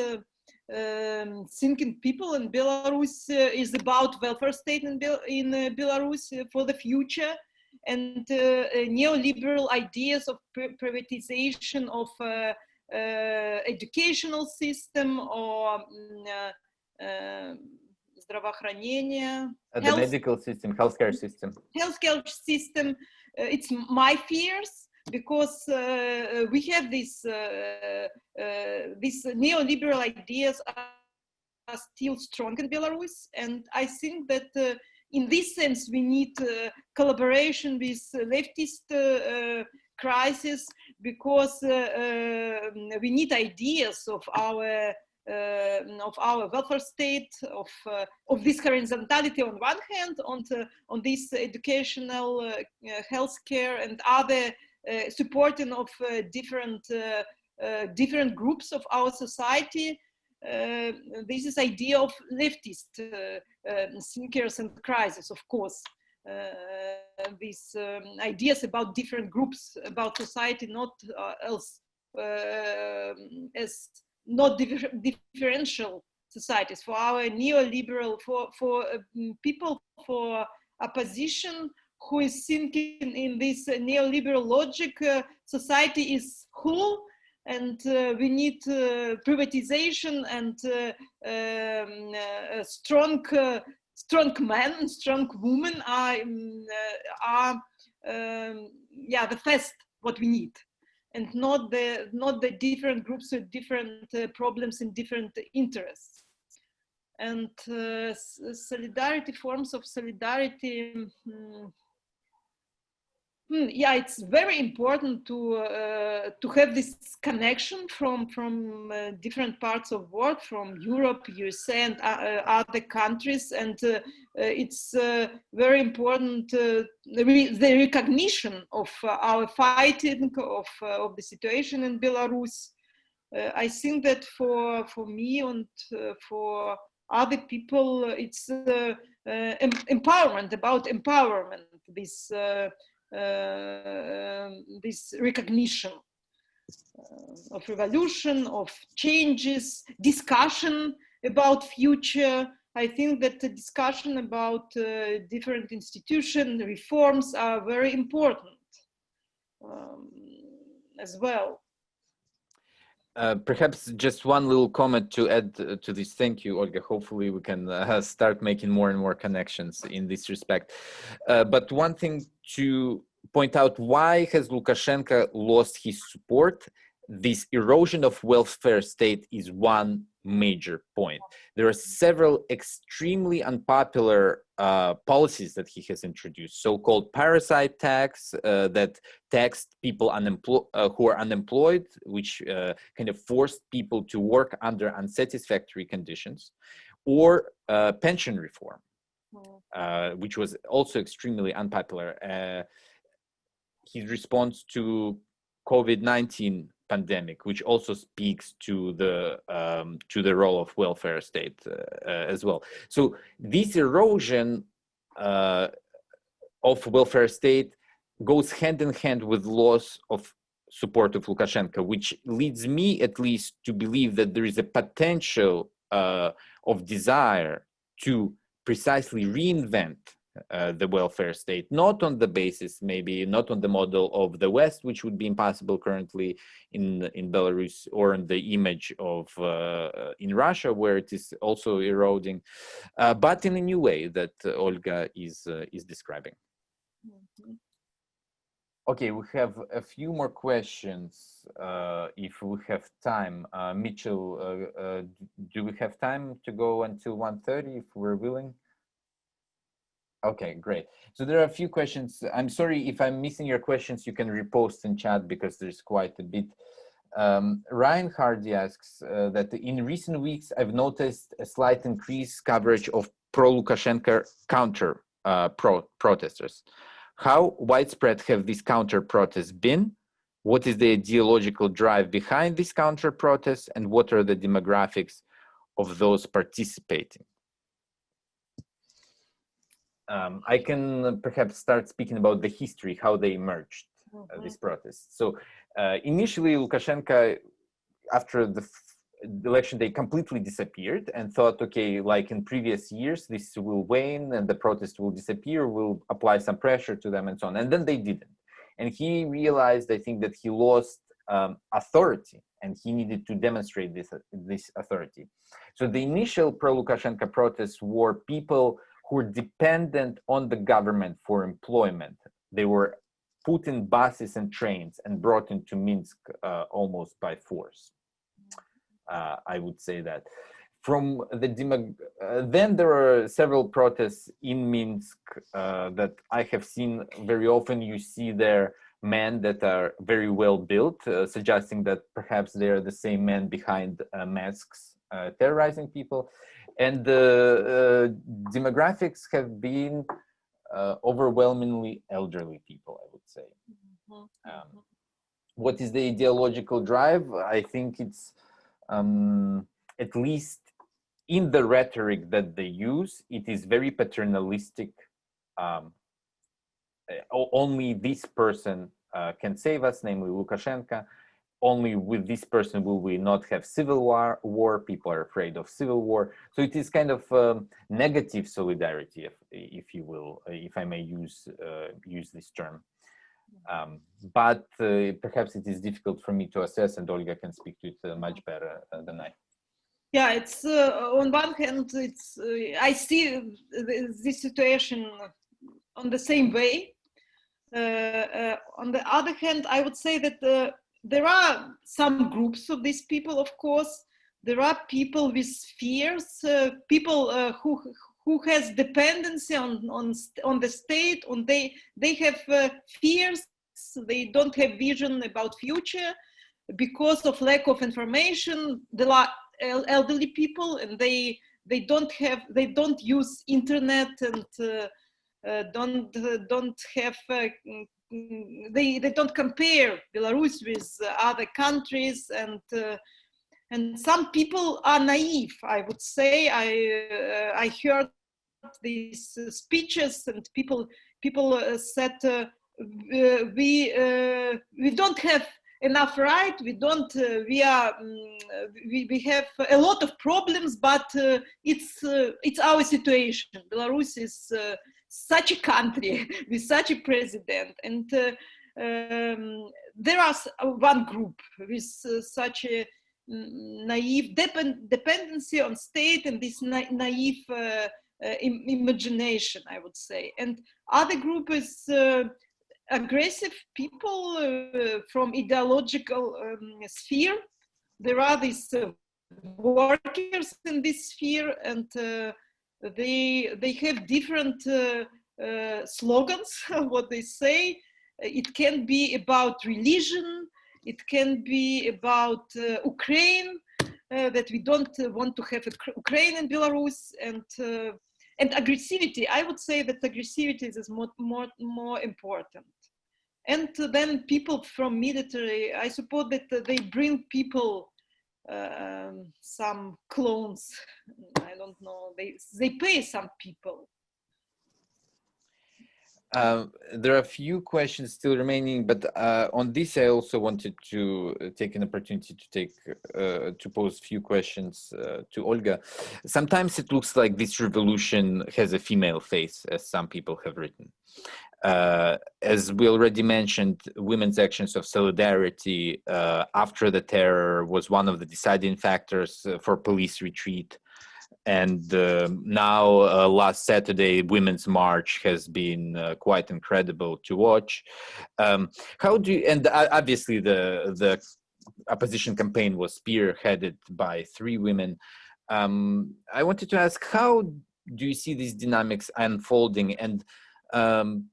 thinking people in Belarus is about welfare state in Belarus for the future, and neoliberal ideas of privatization of educational system or здравоохранение, the medical system, healthcare system. Healthcare system, it's my fears, because we have these neoliberal ideas are still strong in Belarus, and I think that in this sense we need collaboration with leftist crisis, because we need ideas of our welfare state, of this horizontality on one hand, on this educational, healthcare, and other supporting of different groups of our society. This is idea of leftist thinkers and crisis, of course. These ideas about different groups, about society, not else as not differential societies. For our neoliberal, for people, for opposition who is thinking in this neoliberal logic, society is whole, and we need privatization and strong men and strong women are the first what we need, and not the different groups with different problems and different interests. And solidarity, forms of solidarity. Yeah, it's very important to have this connection from different parts of the world, from Europe, USA, and other countries, and it's very important the recognition of our fighting of the situation in Belarus. I think that for me and for other people, it's empowerment, about empowerment. This recognition of revolution, of changes, discussion about future. I think that the discussion about different institution reforms are very important as well. Perhaps just one little comment to add to this. Thank you, Olga. Hopefully we can start making more and more connections in this respect. But one thing to point out, why has Lukashenko lost his support? This erosion of welfare state is one major point. There are several extremely unpopular policies that he has introduced, so-called parasite tax, that taxed people who are unemployed, which kind of forced people to work under unsatisfactory conditions, or pension reform, which was also extremely unpopular. His response to COVID-19 pandemic, which also speaks to the role of welfare state as well. So this erosion of welfare state goes hand in hand with loss of support of Lukashenko, which leads me at least to believe that there is a potential of desire to precisely reinvent the welfare state, not on the basis, maybe not on the model of the West, which would be impossible currently in Belarus, or in the image of in Russia, where it is also eroding, but in a new way that Olga is describing. Okay, we have a few more questions if we have time. Mitchell, do we have time to go until 1:30 if we're willing? Okay, great. So there are a few questions. I'm sorry if I'm missing your questions. You can repost in chat because there's quite a bit. Ryan Hardy asks that in recent weeks, I've noticed a slight increased coverage of pro-Lukashenko counter protesters. How widespread have these counter protests been? What is the ideological drive behind these counter protests, and what are the demographics of those participating? I can perhaps start speaking about the history, how they emerged, these protests. So initially, Lukashenko, after the election, they completely disappeared and thought, okay, like in previous years, this will wane and the protest will disappear, we'll apply some pressure to them and so on. And then they didn't. And he realized, I think, that he lost authority and he needed to demonstrate this authority. So the initial pro-Lukashenko protests were people who were dependent on the government for employment. They were put in buses and trains and brought into Minsk almost by force. I would say that. From the then there are several protests in Minsk that I have seen very often. You see there men that are very well built, suggesting that perhaps they are the same men behind masks terrorizing people. And the demographics have been overwhelmingly elderly people, I would say. What is the ideological drive? I think it's at least in the rhetoric that they use, it is very paternalistic. Only this person can save us, namely Lukashenko. Only with this person will we not have civil war. People are afraid of civil war. So it is kind of negative solidarity, if you will, if I may use this term. But perhaps it is difficult for me to assess, and Olga can speak to it much better than I. Yeah, it's on one hand, it's I see this situation on the same way. On the other hand, I would say that there are some groups of these people, of course. There are people with fears, people who has dependency on the state, they have fears, they don't have vision about future because of lack of information. There are elderly people, and they don't use internet and don't have they don't compare Belarus with other countries, and some people are naive, I would say. I heard these speeches, and people said we don't have enough right, we have a lot of problems, but it's our situation. Belarus is such a country with such a president, and there are one group with such a naive dependency on state and this naive imagination, I would say. And other group is aggressive people from ideological sphere. There are these workers in this sphere, and they have different slogans, what they say. It can be about religion, it can be about Ukraine, that we don't want to have Ukraine in Belarus, and aggressivity. I would say that aggressivity is more important. And then people from military, I suppose that they bring people, some clones, I don't know, they pay some people. There are a few questions still remaining, but on this I also wanted to take an opportunity to pose a few questions to Olga. Sometimes it looks like this revolution has a female face, as some people have written. As we already mentioned, women's actions of solidarity after the terror was one of the deciding factors for police retreat. And now, last Saturday, Women's March has been quite incredible to watch. How do you, and obviously the opposition campaign was spearheaded by 3 women. I wanted to ask, how do you see these dynamics unfolding? And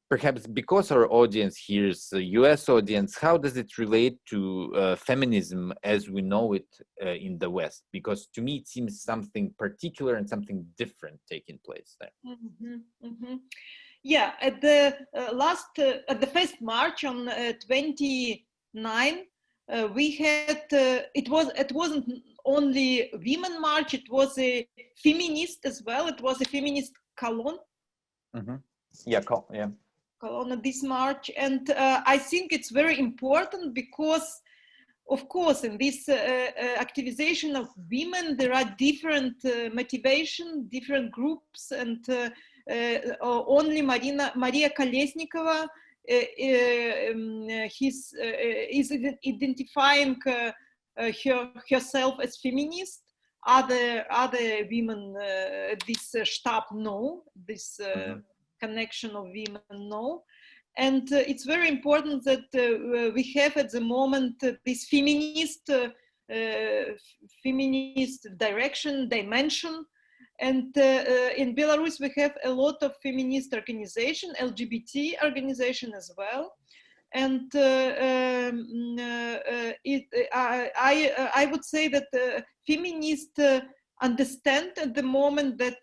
perhaps because our audience here is a US audience, how does it relate to feminism as we know it in the West? Because to me, it seems something particular and something different taking place there. Yeah, at the at the first March on 29, we had it wasn't only women march, it was a feminist as well. It was a feminist column. Yeah. Column this March, and I think it's very important because, of course, in this activization of women, there are different motivation, different groups, and only Maria Kolesnikova is identifying herself as feminist. Other women, this Stab no, this connection of women no. And it's very important that we have at the moment this feminist dimension. And in Belarus, we have a lot of feminist organization, LGBT organization as well. And I would say that feminists understand at the moment that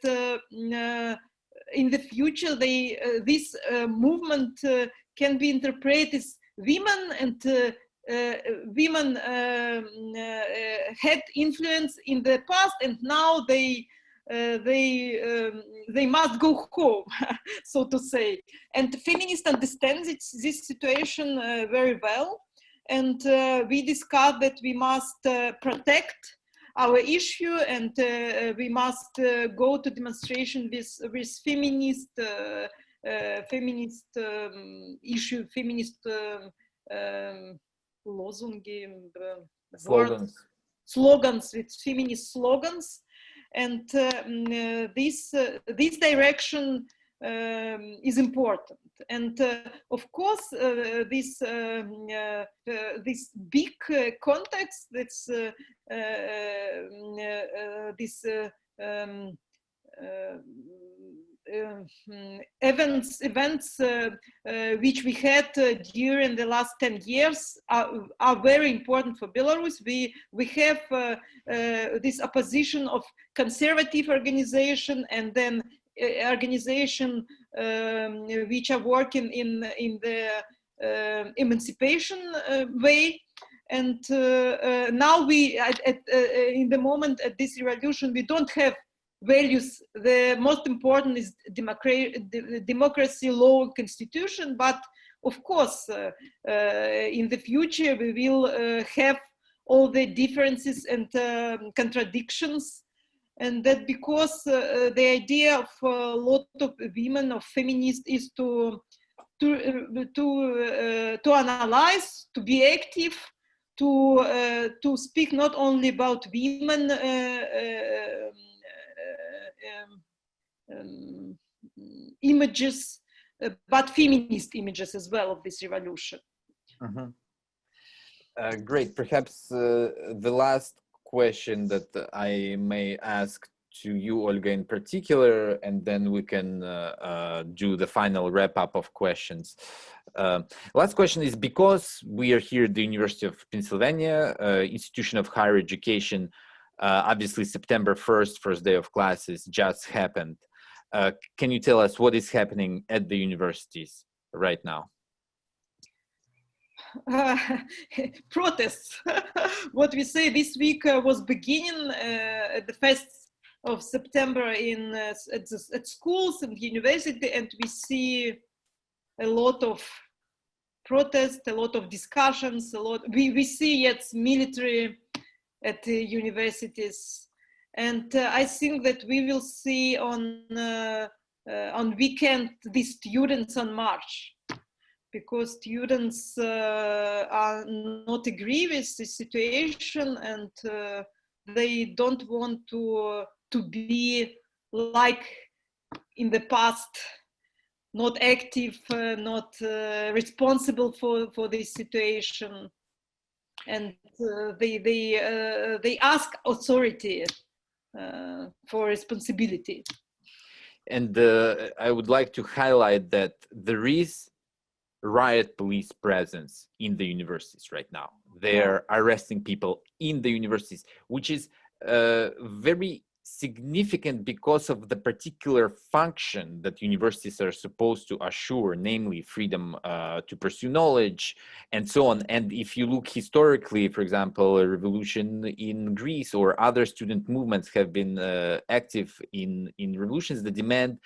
in the future, this movement can be interpreted as women, and women had influence in the past, and now they must go home, so to say. And feminists understand this situation very well, and we discussed that we must protect our issue, and we must go to demonstration with feminist issue, feminist slogans, with feminist slogans, and this direction is important. And of course, this big context, that's this events which we had during the last 10 years are very important for Belarus. We have this opposition of conservative organization, and then organization which are working in the emancipation way. And now we, in the moment at this revolution, we don't have values. The most important is democracy, law, constitution. But of course, in the future, we will have all the differences and contradictions. And that because the idea of a lot of women, of feminists, is to analyze, to be active, to speak not only about women images, but feminist images as well of this revolution. Great. Perhaps the last question that I may ask to you, Olga, in particular, and then we can do the final wrap-up of questions. Last question is, because we are here at the University of Pennsylvania, institution of higher education, obviously September 1st, first day of classes, just happened. Can you tell us what is happening at the universities right now? Protests. What we say this week was beginning at the 1st of September at schools and university, and we see a lot of protests, a lot of discussions, we see yet military at the universities, and I think that we will see on weekend the students on march, because students are not agree with the situation, and they don't want to to be like in the past, not active, not responsible for this situation, and they ask authority for responsibility. And I would like to highlight that there is riot police presence in the universities right now. They're arresting people in the universities, which is very significant because of the particular function that universities are supposed to assure, namely freedom to pursue knowledge and so on. And if you look historically, for example, a revolution in Greece or other student movements have been active in revolutions, the demand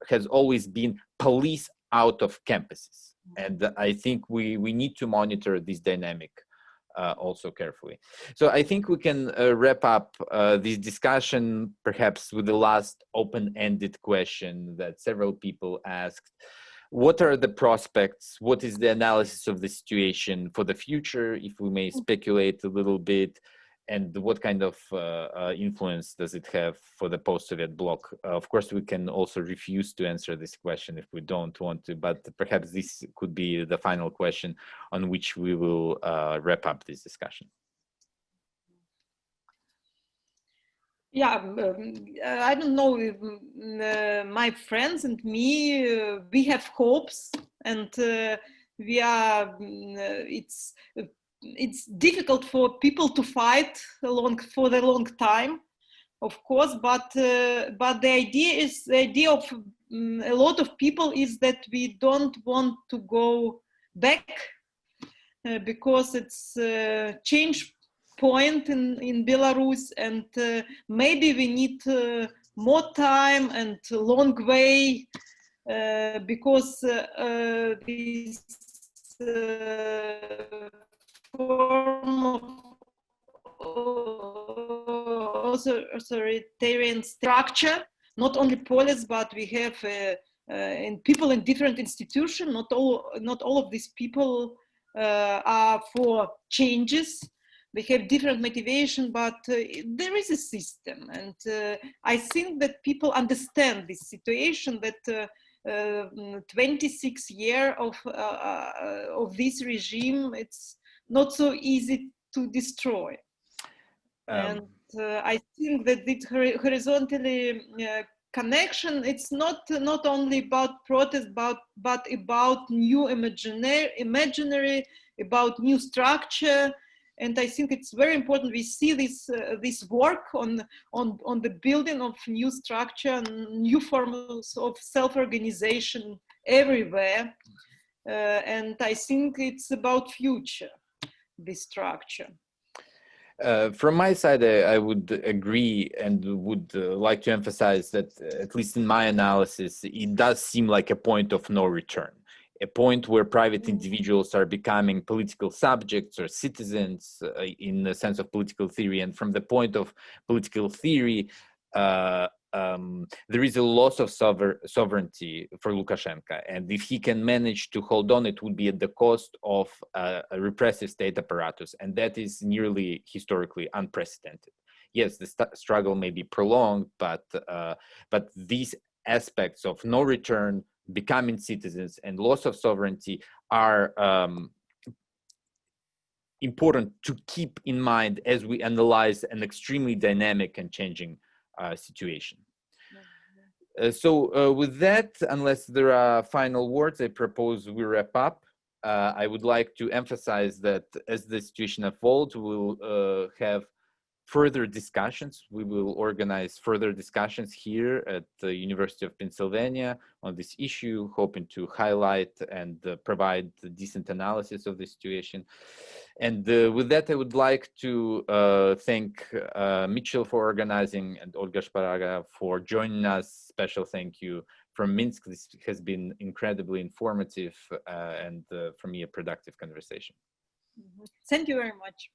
has always been police out of campuses. And I think we need to monitor this dynamic also carefully. So I think we can wrap up this discussion perhaps with the last open-ended question that several people asked. What are the prospects? What is the analysis of the situation for the future, if we may speculate a little bit? And what kind of influence does it have for the post-Soviet bloc? Of course, we can also refuse to answer this question if we don't want to, but perhaps this could be the final question on which we will wrap up this discussion. Yeah, I don't know, my friends and me, we have hopes, and we are, it's difficult for people to fight for the long time, of course, but the idea of a lot of people is that we don't want to go back because it's a change point in Belarus, and maybe we need more time and long way because this form of authoritarian structure, not only police, but we have in people in different institutions. Not all of these people are for changes. They have different motivation, but there is a system, and I think that people understand this situation, that 26 years of this regime, it's not so easy to destroy. And I think that this horizontally connection, it's not only about protest, but about new imaginary, about new structure. And I think it's very important we see this work on the building of new structure, new forms of self-organization everywhere. And I think it's about future, this structure. From my side, I would agree and would like to emphasize that, at least in my analysis, it does seem like a point of no return. A point where private individuals are becoming political subjects or citizens in the sense of political theory. And from the point of political theory, there is a loss of sovereignty for Lukashenko. And if he can manage to hold on, it would be at the cost of a repressive state apparatus. And that is nearly historically unprecedented. Yes, the struggle may be prolonged, but these aspects of no return, becoming citizens, and loss of sovereignty are important to keep in mind as we analyze an extremely dynamic and changing situation. So with that, unless there are final words, I propose we wrap up. I would like to emphasize that as the situation unfolds, we'll have further discussions. We will organize further discussions here at the University of Pennsylvania on this issue, hoping to highlight and provide a decent analysis of the situation. And with that, I would like to thank Mitchell for organizing and Olga Shparaga for joining us. Special thank you from Minsk. This has been incredibly informative and for me, a productive conversation. Thank you very much.